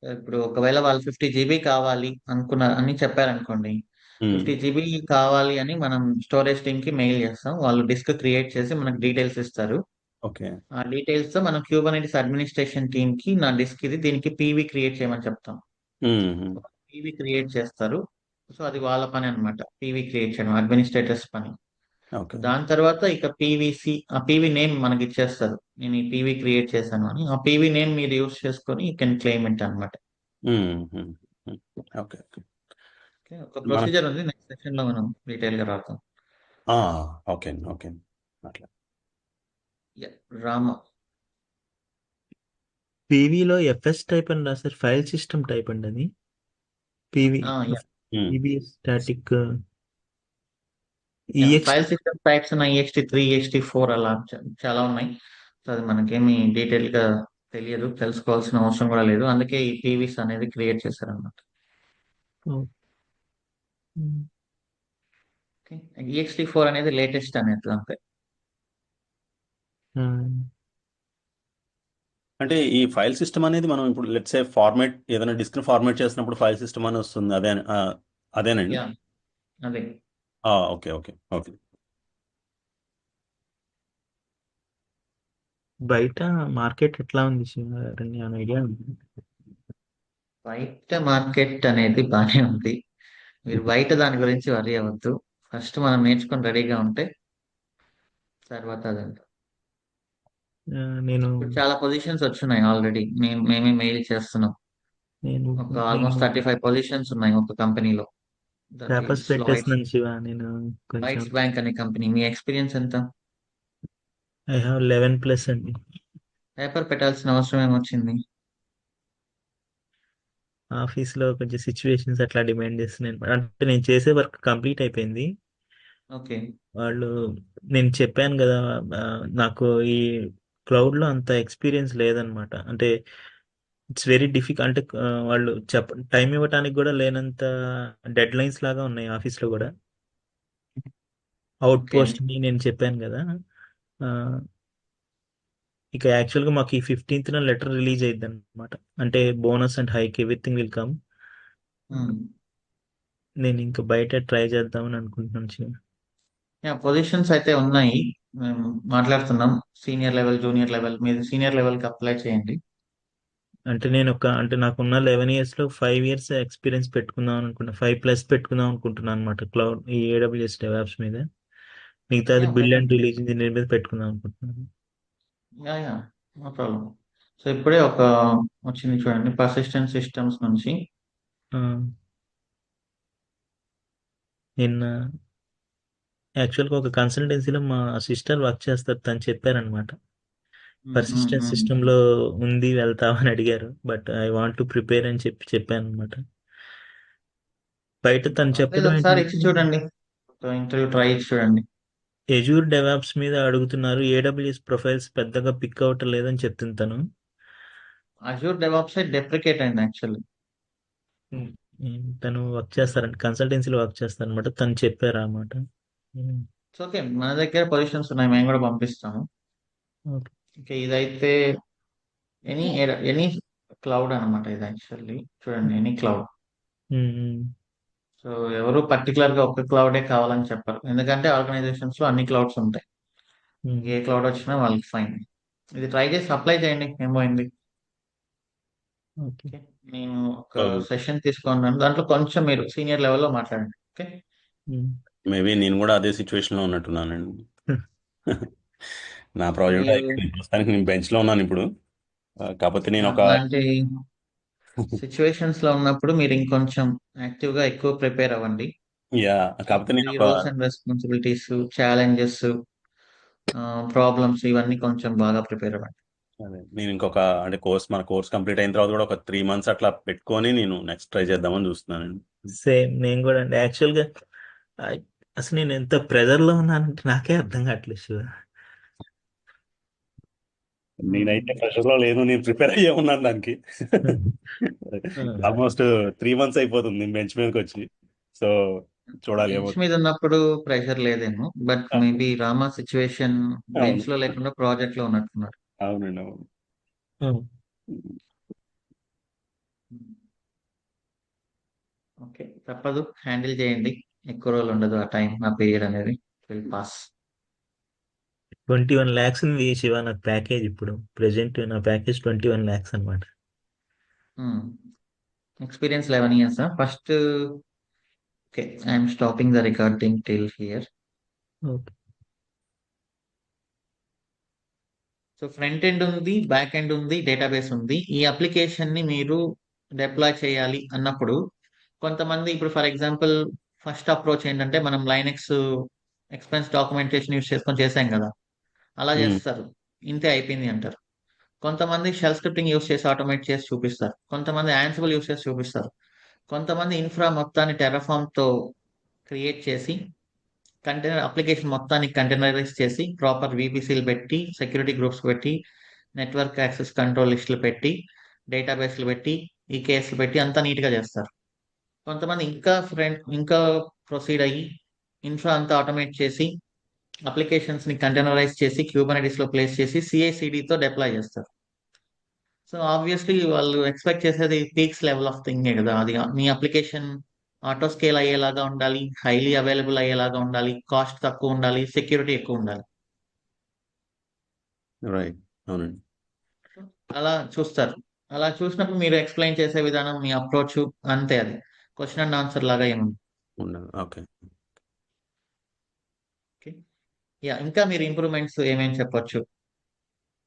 ఇప్పుడు ఒకవేళ వాళ్ళు 50 జీబీ కావాలి అని చెప్పారనుకోండి, ఉమ్, 50 జీబీ కావాలి అని మనం స్టోరేజ్ టీమ్ కి మెయిల్ చేస్తాం. వాళ్ళు డిస్క్ క్రియేట్ చేసి మనకు డీటెయిల్స్ ఇస్తారు. ఓకే. ఆ డీటెయిల్స్ తో మనం క్యూబర్నెటిస్ అడ్మినిస్ట్రేషన్ టీమ్ కి నా డిస్క్ ఇది, దీనికి పీవీ క్రియేట్ చేయమని చెప్తాం. ఉమ్, పీవీ క్రియేట్ చేస్తారు. సో అది వాళ్ళ పని అన్నమాట, పీవీ క్రియేట్ చేయడం అడ్మినిస్ట్రేటర్స్ పని. ఓకే. దాని తర్వాత ఇక పీవీసి, ఆ పీవీ నేమ్ మనకి ఇచ్చేస్తారు. నేను ఈ పీవీ క్రియేట్ చేశాను అని. ఆ పీవీ నేమ్ మీరు యూస్ చేసుకొని యూ కెన్ క్లెయిమ్ ఇట్ అనమాట. ఉమ్, ఉమ్, ఉమ్. ఓకే. ఒక మన ప్రొసీజర్ ఉంది, నెక్స్ట్ సెషన్ లో మనం డీటెయిల్ గా రాద్దాం. ఆ, ఓకే ఓకే అట్లా. రామ. పీవీలో ఎఫ్ఎస్ టైప్ అని రాశారు, ఫైల్ సిస్టమ్ టైప్ అండి అది. PV um, EBS static EX. File system types ఉన్నాయి, ext3 ext4 అలా చాలా ఉన్నాయి. సో అది మనకేమి డీటెయిల్ గా తెలియదు, తెలుసుకోవాల్సిన అవసరం కూడా లేదు. అందుకే ఈ పీవీస్ అనేది క్రియేట్ చేశారన్నమాట. ext4 అనేది లేటెస్ట్ అనేది అంతే. అంటే ఈ ఫైల్ సిస్టమ్ అనేది మనం ఇప్పుడు లెట్స్ సే ఫార్మాట్ ఏదైనా డిస్క్ ఫార్మాట్ చేసినప్పుడు ఫైల్ సిస్టమ్ అని వస్తుంది, అదేనండి. యా అదే. Okay okay okay. బయట మార్కెట్ ఎట్లా ఉంది శివారణ్య, అని ఐడియా ఉంది? బయట మార్కెట్ అనేది బాగానే ఉంది. మీరు బయట దాని గురించి వరి అవ్వద్దు. ఫస్ట్ మనం నేర్చుకొని రెడీగా ఉంటే తర్వాత అదంతా. నేను ఇప్పుడు చాలా పొజిషన్స్ వచ్చినాయి ఆల్రెడీ, మేమే మెయిల్ చేస్తున్నాం. నేను ఒక ఆల్మోస్ట్ 35 పొజిషన్స్ ఉన్నాయి ఒక కంపెనీలో. పేపర్స్ పెట్టేస్తున్నాను శివ. నేను కొంచెం రైట్స్ బ్యాంక్ అనే కంపెనీ. మీ ఎక్స్పీరియన్స్ ఎంత? ఐ హావ్ 11+ అండి. పేపర్ పెట్టాల్సిన అవసరం ఏమొచ్చింది? ఆఫీస్లో కొంచెం సిచ్యువేషన్స్ అట్లా డిమాండ్ చేస్తున్నాను. అంటే నేను చేసే వర్క్ కంప్లీట్ అయిపోయింది. ఓకే. వాళ్ళు, నేను చెప్పాను కదా, నాకు ఈ క్లౌడ్లో అంత ఎక్స్పీరియన్స్ లేదనమాట. అంటే ఇట్స్ వెరీ డిఫికల్ట్. అంటే వాళ్ళు టైం ఇవ్వడానికి కూడా లేనంత డెడ్ లైన్స్ లాగా ఉన్నాయి ఆఫీస్లో కూడా. Out okay. పోస్ట్ ని నేను చెప్పాను కదా. ఆ, ఇక యాక్చువల్గా మాకు ఈ 15th లెటర్ రిలీజ్ అయ్యింది అనమాట. అంటే bonus and hike everything will come. నేను ఇంకా బయట ట్రై చేద్దామని అనుకుంటున్నాను. పొజిషన్స్ అయితే ఉన్నాయి, మేము మాట్లాడుతున్నాం. Senior level, junior level. మీరు సీనియర్ లెవెల్ కి అప్లై చేయండి. అంటే నేను అంటే నాకున్న 11 yearsలో 5 years ఎక్స్పీరియన్స్ పెట్టుకుందాం అనుకుంటున్నా, 5+ పెట్టుకుందాం అనుకుంటున్నాను అనమాట క్లౌడ్ ఈ AWS DevOps మీద. మిగతాది బిల్డ్ అండ్ రిలీజ్ ఇంజనీర్ మీద పెట్టుకుందాం అనుకుంటున్నాను. Yeah no problem. సో ఇప్పుడే ఒక వచ్చింది చూడండి, పర్సిస్టెంట్ సిస్టమ్స్ నుంచి. నిన్న యాక్చువల్గా ఒక కన్సల్టెన్సీలో మా సిస్టర్ వర్క్ చేస్తారు, తను చెప్పారనమాట. పర్సిస్టెంట్ సిస్టంలో ఉంది, వెళ్తావని అడిగారు. But I want to prepare అని చెప్పాను అనమాట. బయట తను చెప్పడం ఒకసారి ఇచ్చి చూడండి, ఇంటర్వ్యూ ట్రై ఇచ్చి చూడండి. ఎజూర్ డెవాప్స్ మీద అడుగుతున్నారు, AWS ప్రొఫైల్స్ పెద్దగా పిక్ అవటం లేదని చెప్తుంది తను. అజూర్ డెవాప్స్ డెప్రికేట్ అయింది యాక్చువల్లీ. తను వర్క్ చేస్తారంట, కన్సల్టెన్సీలో వర్క్ చేస్తారనమాట, తను చెప్పారు అన్నమాట. ఓకే, మన దగ్గర పొజిషన్స్ ఉన్నాయి, మేము కూడా పంపిస్తాము. ఓకే. ఓకే, ఇదైతే ఎనీ క్లౌడ్ అనమాట. ఇది యాక్చువల్లీ చూడండి, ఎనీ క్లౌడ్. సో ఎవరు పర్టికులర్ గా ఒక క్లౌడే కావాలని చెప్పరు, ఎందుకంటే ఆర్గనైజేషన్స్ లో అన్ని క్లౌడ్స్ ఉంటాయి. ఏ క్లౌడ్ వచ్చినా వాళ్ళకి ఫైన్. ఇది ట్రై చేసి అప్లై చేయండి, ఏమైంది. ఓకే. నేను ఒక సెషన్ తీసుకున్నాను, దాంట్లో కొంచెం మీరు సీనియర్ లెవెల్లో మాట్లాడండి. ఓకే, మేబీ నేను కూడా అదే సిచ్యువేషన్ లో ఉన్నట్టున్నానండి. నా ప్రాజెక్ట్ అయిపోయింది, ప్రస్తుతానికి నేను బెంచ్ లో ఉన్నాను ఇప్పుడు. కాకపోతే నేను ఒక అలాంటి సిచ్యువేషన్స్ లో ఉన్నప్పుడు మీరు ఇంకొంచెం యాక్టివ్ గా ఎక్కువ ప్రిపేర్ అవ్వండి. కాకపోతే నేను ఈ ఒక roles and responsibilities, challenges, problems ఇవన్నీ కొంచెం బాగా ప్రిపేర్ అవ్వండి. నేను ఇంకొక అంటే మన కోర్స్ కంప్లీట్ అయిన తర్వాత కూడా ఒక 3 months అట్లా పెట్టుకొని నేను నెక్స్ట్ ట్రై చేద్దామని చూస్తున్నానండి. సేమ్ నేను కూడా అండి. యాక్చువల్గా అసలు నేను ఎంత ప్రెజర్లో ఉన్నానంటే నాకే అర్థం కావట్లేదు శివ. నేనైతే ప్రెషర్ లో లేదు, నేను ప్రిపేర్ అయ్యే ఉన్నాను దానికి. ఆల్మోస్ట్ 3 months అయిపోతుంది బెంచ్ మీదకి వచ్చి. సో చూడాలి బెంచ్ మీద ఉన్నప్పుడు ప్రెషర్ లేదేమో, but maybe Rama situation bench లో అవును లేకుండా ప్రాజెక్ట్ లో ఉన్నట్టున్నారు. అవునండి అవును ఓకే, తప్పదు, హ్యాండిల్ చేయండి. ఎక్కువ రోజులు ఉండదు ఆ టైం, ఆ పీరియడ్ అనేది విల్ పాస్. 21 lakhs ఉంది శివ నాకు ప్యాకేజ్. ఇప్పుడు ప్రెసెంట్ నా ప్యాకేజ్ 21 lakhs అనమాట. Experience 11 years first. Okay, I'm stopping the recording till here. Okay. So front end ఉంది, బ్యాక్ ఎండ్ ఉంది, డేటాబేస్ ఉంది. ఈ అప్లికేషన్ ని మీరు డిప్లాయ్ చేయాలి అన్నప్పుడు కొంతమంది, ఇప్పుడు ఫర్ ఎగ్జాంపుల్ ఫస్ట్ అప్రోచ్ ఏంటంటే మనం లైనెక్స్ ఎక్స్పెన్స్ డాక్యుమెంటేషన్ యూస్ చేసుకొని చేసాం కదా, అలా చేస్తారు, ఇంతే అయిపోయింది అంటారు. కొంతమంది షెల్ స్క్రిప్టింగ్ యూస్ చేసి ఆటోమేట్ చేసి చూపిస్తారు, కొంతమంది యాన్సిబుల్ యూస్ చేసి చూపిస్తారు, కొంతమంది ఇన్ఫ్రా మొత్తాన్ని టెర్రఫామ్ తో క్రియేట్ చేసి కంటైనర్ అప్లికేషన్ మొత్తాన్ని కంటైనరైజ్ చేసి ప్రాపర్ VPCలు పెట్టి సెక్యూరిటీ గ్రూప్స్ పెట్టి నెట్వర్క్ యాక్సెస్ కంట్రోల్ లిస్టులు పెట్టి డేటాబేస్లు పెట్టి ఈ కేసులు పెట్టి అంతా నీట్గా చేస్తారు. కొంతమంది ఇంకా ప్రొసీడ్ అయ్యి ఇన్ఫ్రా అంతా ఆటోమేట్ చేసి అప్లికేషన్స్ ని కంటైనరైజ్ చేసి Kubernetes లో ప్లేస్ చేసి CI/CD తో డిప్లాయ్ చేస్తారు. సో ఆబ్వియస్లీ వాళ్ళు ఎక్స్పెక్ట్ చేసేది పీక్స్ లెవెల్ ఆఫ్ థింగే కదా. అది మీ అప్లికేషన్ ఆటో స్కేల్ అయ్యేలాగా ఉండాలి, హైలీ అవైలబుల్ అయ్యేలాగా ఉండాలి, కాస్ట్ తక్కువ ఉండాలి, సెక్యూరిటీ ఎక్కువ ఉండాలి. రైట్ అవునండి అలా చూస్తారు. అలా చూసినప్పుడు మీరు ఎక్స్ప్లెయిన్ చేసే విధానం, మీ అప్రోచ్ అంతే, అది క్వశ్చన్ అండ్ ఆన్సర్ లాగా ఏముంది. ఉండాలి ఓకే యా, ఇంకా మీరు ఇంప్రూవ్మెంట్స్ ఏమేమి చెప్పొచ్చు?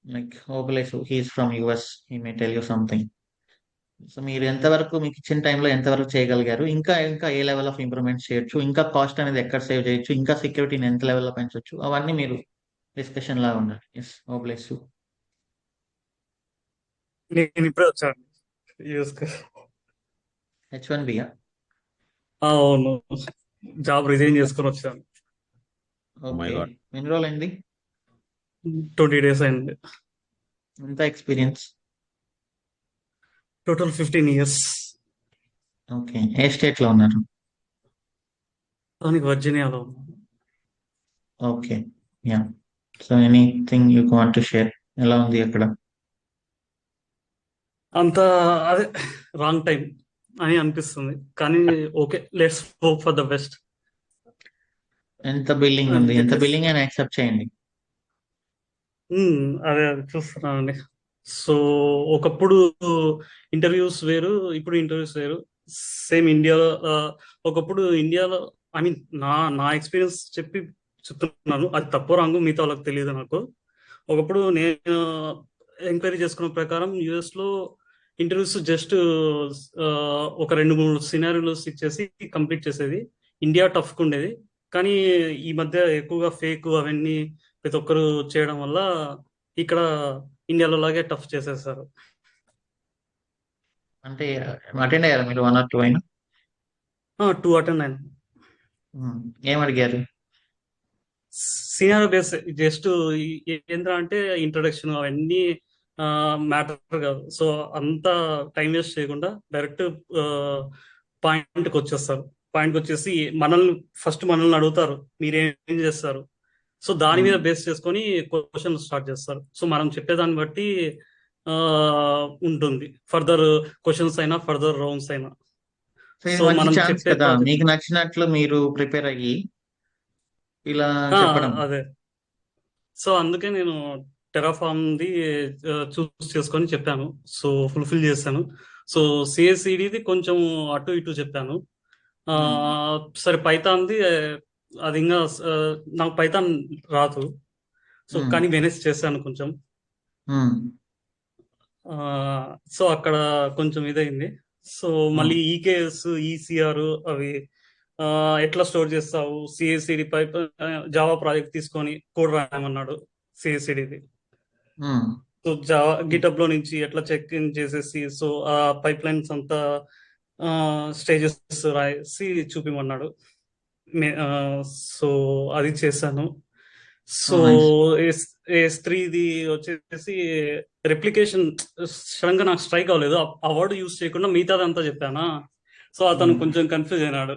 Like hopeless he's from US, he may tell you something. So మీరు ఎంతవరకు మీకు ఇచ్చిన టైంలో ఎంతవరకు చేయగలిగారు, ఇంకా ఇంకా ఏ లెవెల్ ఆఫ్ ఇంప్రూవ్మెంట్స్ చేయొచ్చు, ఇంకా కాస్ట్ అనేది ఎక్కడ సేవ్ చేయొచ్చు, ఇంకా సెక్యూరిటీని ఎంత లెవెల్లో పెంచవచ్చు, అవన్నీ మీరు డిస్కషన్ లాగా ఉండాలి. Yes, hopeless. నేను ఇప్పుడే వచ్చాను యూఎస్కి. H1B? అవును, జాబ్ రిజైన్ చేసుకొని వచ్చాను. మై ఓకే, గాడ్ ఎన్ని రోజులు అయింది? 20 days అయింది. ఎంత ఎక్స్పీరియన్స్? Total 15 years. ఓకే, ఏ స్టేట్ లో ఉన్నారు? దానికి వర్జీనియాలో ఉన్నాను. Okay, yeah. So anything you want to share, ఎలా ఉంది అక్కడ? అంత అదే రాంగ్ టైం అని అనిపిస్తుంది, కానీ okay, let's hope for the best. ఎంత బిల్లింగ్ ఉంది? ఎంత బిల్లింగ్ అయినా యాక్సెప్ట్ చేయండి. అదే చూస్తున్నానండి. సో ఒకప్పుడు ఇంటర్వ్యూస్ వేరు, ఇప్పుడు ఇంటర్వ్యూస్ వేరు. సేమ్ ఇండియాలో ఒకప్పుడు ఇండియాలో ఐ మీన్ నా ఎక్స్పీరియన్స్ చెప్తున్నాను, అది తప్పు రాంగు మిగతా వాళ్ళకి తెలియదు నాకు. ఒకప్పుడు నేను ఎంక్వైరీ చేసుకున్న ప్రకారం US లో ఇంటర్వ్యూస్ జస్ట్ ఒక 2-3 సినారియోస్ ఇచ్చేసి కంప్లీట్ చేసేది. ఇండియా టఫ్గా ఉండేది, కానీ ఈ మధ్య ఎక్కువగా ఫేక్ అవన్నీ ప్రతి ఒక్కరు చేయడం వల్ల ఇక్కడ ఇండియాలో లాగే టఫ్ చేసేసారు. అంటే అటెండ్ అయ్యారా మీరు 1 or 2 అయినా? 2 అటెండ్ అయినా. ఏం అడిగారు? సీనియర్ బేస్ జస్ట్ ఏంద్రా అంటే ఇంట్రొడక్షన్ అవన్నీ మ్యాటర్ కాదు. సో అంతా టైం వేస్ట్ చేయకుండా డైరెక్ట్ పాయింట్కి వచ్చేస్తారు. పాయింట్కి వచ్చేసి మనల్ని అడుగుతారు, మీరేం చేస్తారు. సో దాని మీద బేస్ చేసుకొని క్వశ్చన్ స్టార్ట్ చేస్తారు. సో మనం చెప్పేదాన్ని బట్టి ఉంటుంది, ఫర్దర్ క్వశ్చన్స్ అయినా ఫర్దర్ రౌండ్స్ అయినా. సో ఇది సో మంచి మనం ఛాన్స్ చెప్పే కదా, మీకు నచ్చినట్లు మీరు ప్రిపేర్ అయ్యి ఇలా చెప్పడం. అదే. సో అందుకే నేను టెరాఫామ్ది చూస్ చేసుకొని చెప్పాను, సో ఫుల్ఫిల్ చేశాను. సో CI/CDది కొంచెం అటు ఇటు చెప్పాను. సరే పైథాన్ది అది ఇంకా నాకు పైథాన్ రాదు, సో కానీ మేనేజ్ చేశాను కొంచెం. సో అక్కడ కొంచెం ఇదైంది. సో మళ్ళీ EKS, ECR అవి ఎట్లా స్టోర్ చేస్తావు, CI/CD పైప్ జావా ప్రాజెక్ట్ తీసుకొని కోడ్ రాయమన్నాడు CI/CDది. సో జావా గిటబ్ లో నుంచి ఎట్లా చెక్ ఇన్ చేసేసి సో ఆ పైప్ లైన్స్ అంతా స్టేజెస్ రాసి చూపిమన్నాడు. సో అది చేశాను. సో S3ది వచ్చేసి రెప్లికేషన్ సడన్ గా నాకు స్ట్రైక్ అవ్వలేదు, ఆ వర్డ్ యూజ్ చేయకుండా మిగతాదంతా చెప్పానా. సో అతను కొంచెం కన్ఫ్యూజ్ అయినాడు.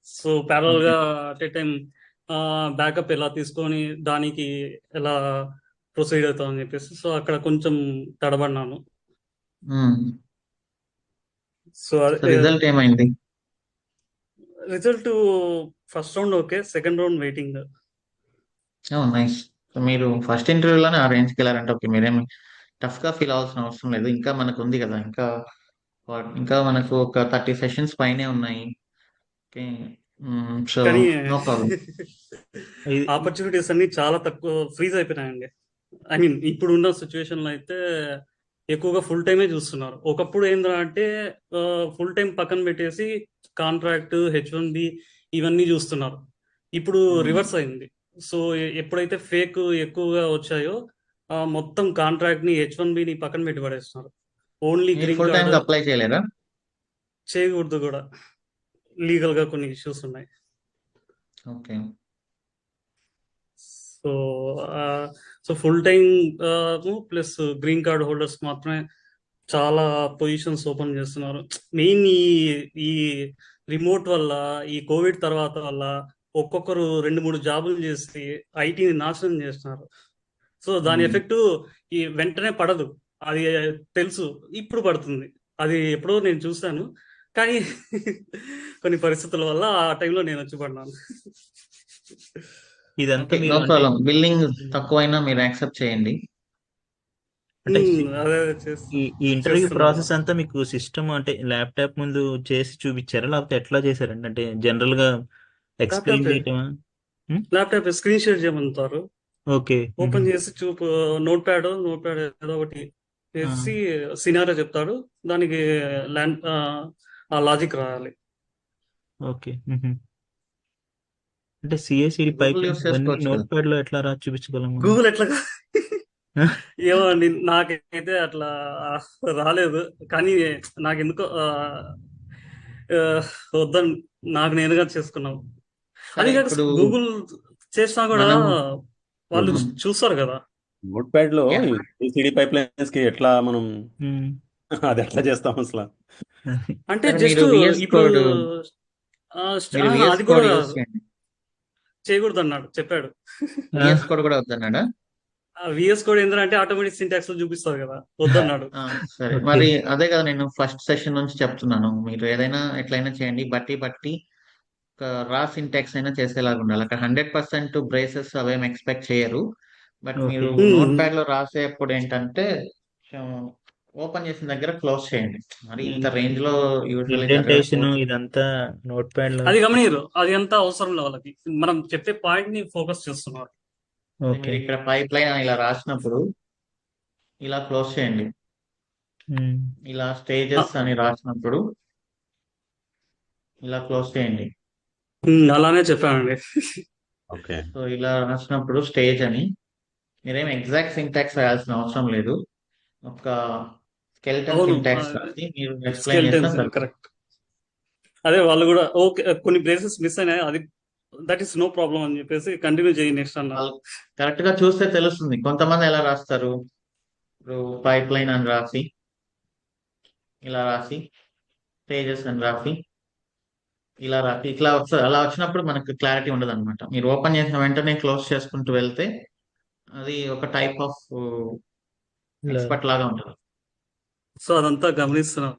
సో ప్యారల్ ఓకే గా అట్ ఏ టైం బ్యాకప్ ఎలా తీసుకొని దానికి ఎలా ప్రొసీడ్ అవుతాం అని చెప్పేసి సో అక్కడ కొంచెం తడబడినాను. సో సో రిజల్ట్ ఏమైంది? Result first round okay, second round waiting. Nice. So మీరు ఫస్ట్ ఇంటర్వ్యూలోనే ఆ రేంజ్కి వెళ్ళారంటే ఓకే, మీరేమి టఫ్ గా ఫీల్ అవ్వాల్సిన అవసరం లేదు. ఇంకా మనకు ఉంది కదా, ఇంకా మనకు ఒక 30 సెషన్స్ పైనే ఉన్నాయి. ఓకే. సో కానీ నో ప్రాబ్లం. ఇది ఆపర్చునిటీస్ అన్ని చాలా తక్కువ ఫ్రీజ్ అయిపోయినాయండి. ఐ మీన్ ఇప్పుడు ఉన్న సిచ్యువేషన్ లో అయితే ఎక్కువగా ఫుల్ టైమే చూస్తున్నారు. ఒకప్పుడు ఏంటంటే ఫుల్ టైం పక్కన పెట్టేసి కాంట్రాక్ట్, H1B ఇవన్నీ చూస్తున్నారు. ఇప్పుడు రివర్స్ అయింది. సో ఎప్పుడైతే ఫేక్ ఎక్కువగా వచ్చాయో మొత్తం కాంట్రాక్ట్ ని, H1Bని పక్కన పెట్టి పడేస్తున్నారు. ఓన్లీ మీరు green full time card apply చేయలేరా? చేయకూడదు కూడా, లీగల్ గా కొన్ని ఇష్యూస్ ఉన్నాయి. Okay. So so full time plus green card holders మాత్రమే చాలా పొజిషన్స్ ఓపెన్ చేస్తున్నారు. మెయిన్ ఈ రిమోట్ వల్ల, ఈ కోవిడ్ తర్వాత వల్ల ఒక్కొక్కరు 2-3 జాబులు చేసి ఐటీని నాశనం చేస్తున్నారు. సో దాని ఎఫెక్ట్ ఈ వెంటనే పడదు, అది తెలుసు, ఇప్పుడు పడుతుంది. అది ఎప్పుడో నేను చూశాను, కానీ కొన్ని పరిస్థితుల వల్ల ఆ టైంలో నేను వచ్చి పడినాను. ఇదంతా ఓకే, మీరు నో అంటే ప్రాబ్లం. బిల్లింగ్ తక్కువైనా మీరు యాక్సెప్ట్ చేయండి. అంటే అదే ఈ ఇంటర్వ్యూ చేస్తున్నాను. ప్రాసెస్ అంతా మీకు సిస్టమ్ అంటే ల్యాప్టాప్ ముందు చేసి చూపించారా, లేకపోతే ఎట్లా చేశారండి? అంటే జనరల్ గా ఎక్స్ప్లెయిన్ చేయటమా? ల్యాప్టాప్ స్క్రీన్ షేర్ చేయమంటారు, ఓకే. ఓపెన్ చేసి నోట్ ప్యాడ్ ఏదో ఒకటి వేసి సినారియో చెప్తాడు, దానికి ఆ లాజిక్ రాయాలి. ఓకే. అంటే సిఐసిడి పైప్ గూగుల్ యూస్ చేసుకోవచ్చు నోట్ కదా. ప్యాడ్ లో ఎట్లా చూపించగలము? గూగుల్ ఎట్లా ఏమో అండి, నాకైతే అట్లా రాలేదు. కానీ నాకు ఎందుకో వద్దని నాకు నేనుగా చేసుకున్నాం. అది సరే, కాక ఇప్పుడు గూగుల్ చేసినా కూడా మనం వాళ్ళు చూస్తారు కదా. నోట్ ప్యాడ్ లో Yeah. సిడి పైప్ లైన్స్ కి ఎట్లా మనం అది ఎట్లా చేస్తాం అసలు? అంటే సరే, జస్ట్ మీరు VS ఇప్పుడు కోడ్ మీరు VS అది కోడ్ కూడా యూస్ చేయండి. చేయకూడదు అన్నాడు, చెప్పాడు. VS కోడ్ కూడా వద్దన్నాడా? విఎస్ కోడ్ ఏంటంటే ఆటోమేటిక్ సింటాక్స్ లో చూపిస్తారు కదా, వద్దన్నాడు. సరే, ఓకే. మరి అదే కదా నేను ఫస్ట్ సెషన్ నుంచి చెప్తున్నాను. మీరు ఏదైనా ఎట్లయినా చేయండి, బట్టి ఒక రా సింటాక్స్ అయినా చేసేలాగా ఉండాలి. అక్కడ 100% బ్రేసెస్ అవేం ఎక్స్పెక్ట్ చేయరు. But okay. మీరు నోట్ ప్యాడ్ లో రాసేటప్పుడు ఏంటంటే ఓపెన్ చేసిన దగ్గర క్లోజ్ చేయండి. మరి ఇంత రేంజ్ లో యూజువల్లీ ఇండెంటేషన్ ఇదంతా నోట్ ప్యాడ్ లో. అది గమనిరు, అది అంతా అవసరం లేదు వాళ్ళకి. మనం చెప్పే పాయింట్ ని ఫోకస్ చేస్తున్నారు. ఓకే. మీరు ఇక్కడ పైప్ లైన్ ఇలా రాసినప్పుడు ఇలా క్లోజ్ చేయండి. ఇలా స్టేజెస్ అని రాసినప్పుడు ఇలా క్లోజ్ చేయండి. అలానే చెప్పానండి. ఓకే. సో ఇలా రాసినప్పుడు స్టేజ్ అని మీరేం ఎగ్జాక్ట్ సింటాక్స్ రాయాల్సిన అవసరం లేదు. ఒక స్కెల్టన్ అవును, సింటాక్స్ రాసి మీరు ఎక్స్ప్లెయిన్ చేసినా స్కెల్టన్స్ సరిపోతుంది. కరెక్ట్. అదే వాళ్ళు కూడా ఓకే, కొన్ని ప్లేసెస్ మిస్ అయినాయి, అది దట్ ఈస్ నో ప్రాబ్లం అని చెప్పేసి కంటిన్యూ చేయి నెక్స్ట్ అన్నారు. వాళ్ళు కరెక్ట్ గా చూస్తే తెలుస్తుంది. కొంతమంది ఎలా రాస్తారు, ఇప్పుడు పైప్ లైన్ అని రాసి ఇలా రాసి స్టేజెస్ అని రాసి ఇలా రాసి ఇట్లా వస్తుంది. అలా వచ్చినప్పుడు మనకు క్లారిటీ ఉండదు అనమాట. మీరు ఓపెన్ చేసిన వెంటనే క్లోజ్ చేసుకుంటూ వెళ్తే అది ఒక టైప్ ఆఫ్ ఎక్స్పర్ట్ లాగా ఉంటుంది. సో అదంతా గమనిస్తున్నాం,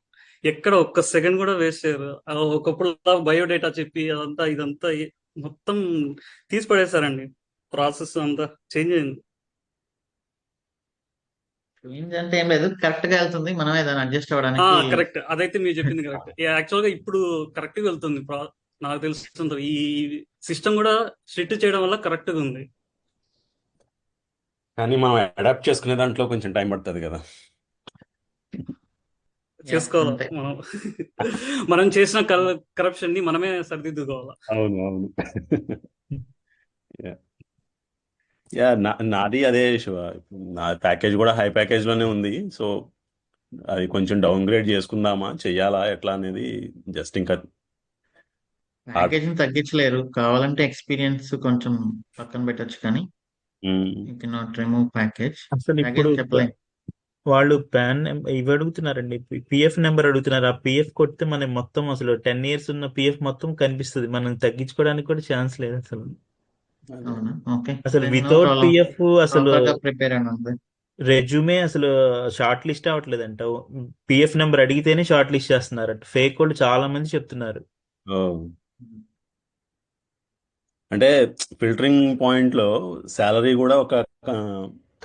ఎక్కడ ఒక్క సెకండ్ కూడా వేస్ట్ చేయరు. ఒకప్పుడు బయోడేటా చెప్పి అదంతా ఇదంతా మొత్తం తీసి పడేశారండి. ప్రాసెస్ అంతా చేంజ్ అయింది. అంటే ఏం లేదు, కరెక్ట్ గా వెళ్తుంది. మనమే దాన్ని అడ్జస్ట్ అవ్వడానికి కరెక్ట్, అదైతే మీరు చెప్పింది కరెక్ట్. యాక్చువల్ గా ఇప్పుడు కరెక్ట్ గా వెళ్తుంది. నాకు తెలుస్తుంది ఈ సిస్టమ్ కూడా స్ట్రిక్ట్ చేయడం వల్ల కరెక్ట్ గా ఉంది. కానీ మనం అడాప్ట్ చేసుకునే దాంట్లో కొంచెం టైం పడుతుంది కదా. చేసుకోవాలి అంతే. మనం చేసిన కరప్షన్ ని మనమే సరిదిద్దుకోవాలి. అవును అవును. యా నాది అదే శివ. నా ప్యాకేజ్ కూడా హై ప్యాకేజ్ లోనే ఉంది. సో అది కొంచెం డౌన్ గ్రేడ్ చేసుకుందామా, చెయ్యాలా ఎట్లా అనేది జస్ట్ ఇంకా ప్యాకేజ్ ని తగ్గించలేరు. కావాలంటే ఎక్స్పీరియన్స్ కొంచెం పక్కన పెట్టొచ్చు, కానీ you can not remove package. అసలు ప్యాకేజ్ ఇప్పుడు చెప్పలేం. వాళ్ళు ఇవి అడుగుతున్నారండి, పిఎఫ్ నెంబర్ అడుగుతున్నారు. ఆ పిఎఫ్ కొడితే మనం మొత్తం అసలు 10 ఇయర్స్ ఉన్న పిఎఫ్ మొత్తం కనిపిస్తుంది, మనం తగ్గించుకోవడానికి కూడా ఛాన్స్ లేదు అసలు. అదే అవునా? ఓకే, అసలు నో వితౌట్ ప్రాబ్లం. పిఎఫ్ అసలు ప్రాపర్ గా ప్రిపేర్ అని ఉంది. రెజ్యూమే అసలు షార్ట్ లిస్ట్ అవ్వట్లేదంట. పిఎఫ్ నెంబర్ అడిగితేనే షార్ట్ లిస్ట్ చేస్తున్నారట. ఫేక్ వాళ్ళు చాలా మంది చెప్తున్నారు. ఓ అంటే ఫిల్టరింగ్ పాయింట్ లో శాలరీ కూడా ఒక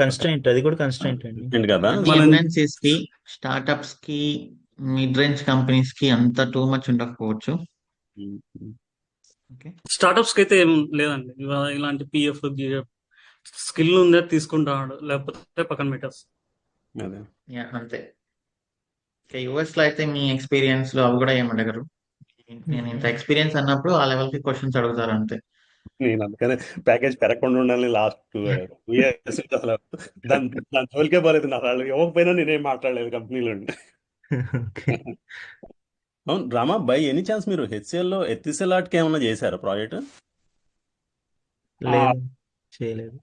కన్స్ట్రైంట్, అది కూడా కన్స్ట్రైంట్ అండి. constraint కదా. అది మనం ఎంఎన్సీస్ కి, స్టార్ట్అప్స్ కి, మిడ్ రేంజ్ కంపెనీస్ కి అంత టూ మచ్ ఉండకపోవచ్చు. ఓకే, స్టార్టప్స్ కి అయితే ఏం లేదండి, ఇలాంటి పిఎఫ్ స్కిల్ ఉందే తీసుకుంటాడు, లేకపోతే పక్కన పెట్టేస్తాడు. అదే యా అంతే. యుఎస్ లో అయితే మీ ఎక్స్పీరియన్స్ లో అవి కూడా ఏమి అడగరు. నేను ఇంత ఎక్స్పీరియన్స్ అన్నప్పుడు ఆ లెవెల్ కి క్వశ్చన్స్ అడుగుతారు అంతే. నేను అందుకనే ప్యాకేజ్ పెరగకుండా ఉండాలి లాస్ట్ 2 years అసలు దాని జోలికే పోలేదు. నా వాళ్ళు ఇవ్వకపోయినా నేనేం మాట్లాడలేదు కంపెనీలో. ఓకే. అవును రామా, బై ఎనీ ఛాన్స్ మీరు హెచ్సిఎల్ లో ఎథిసెల్ ఆర్ట్కి ఏమన్నా చేశారా ప్రాజెక్ట్? లేదు, చేయలేదు.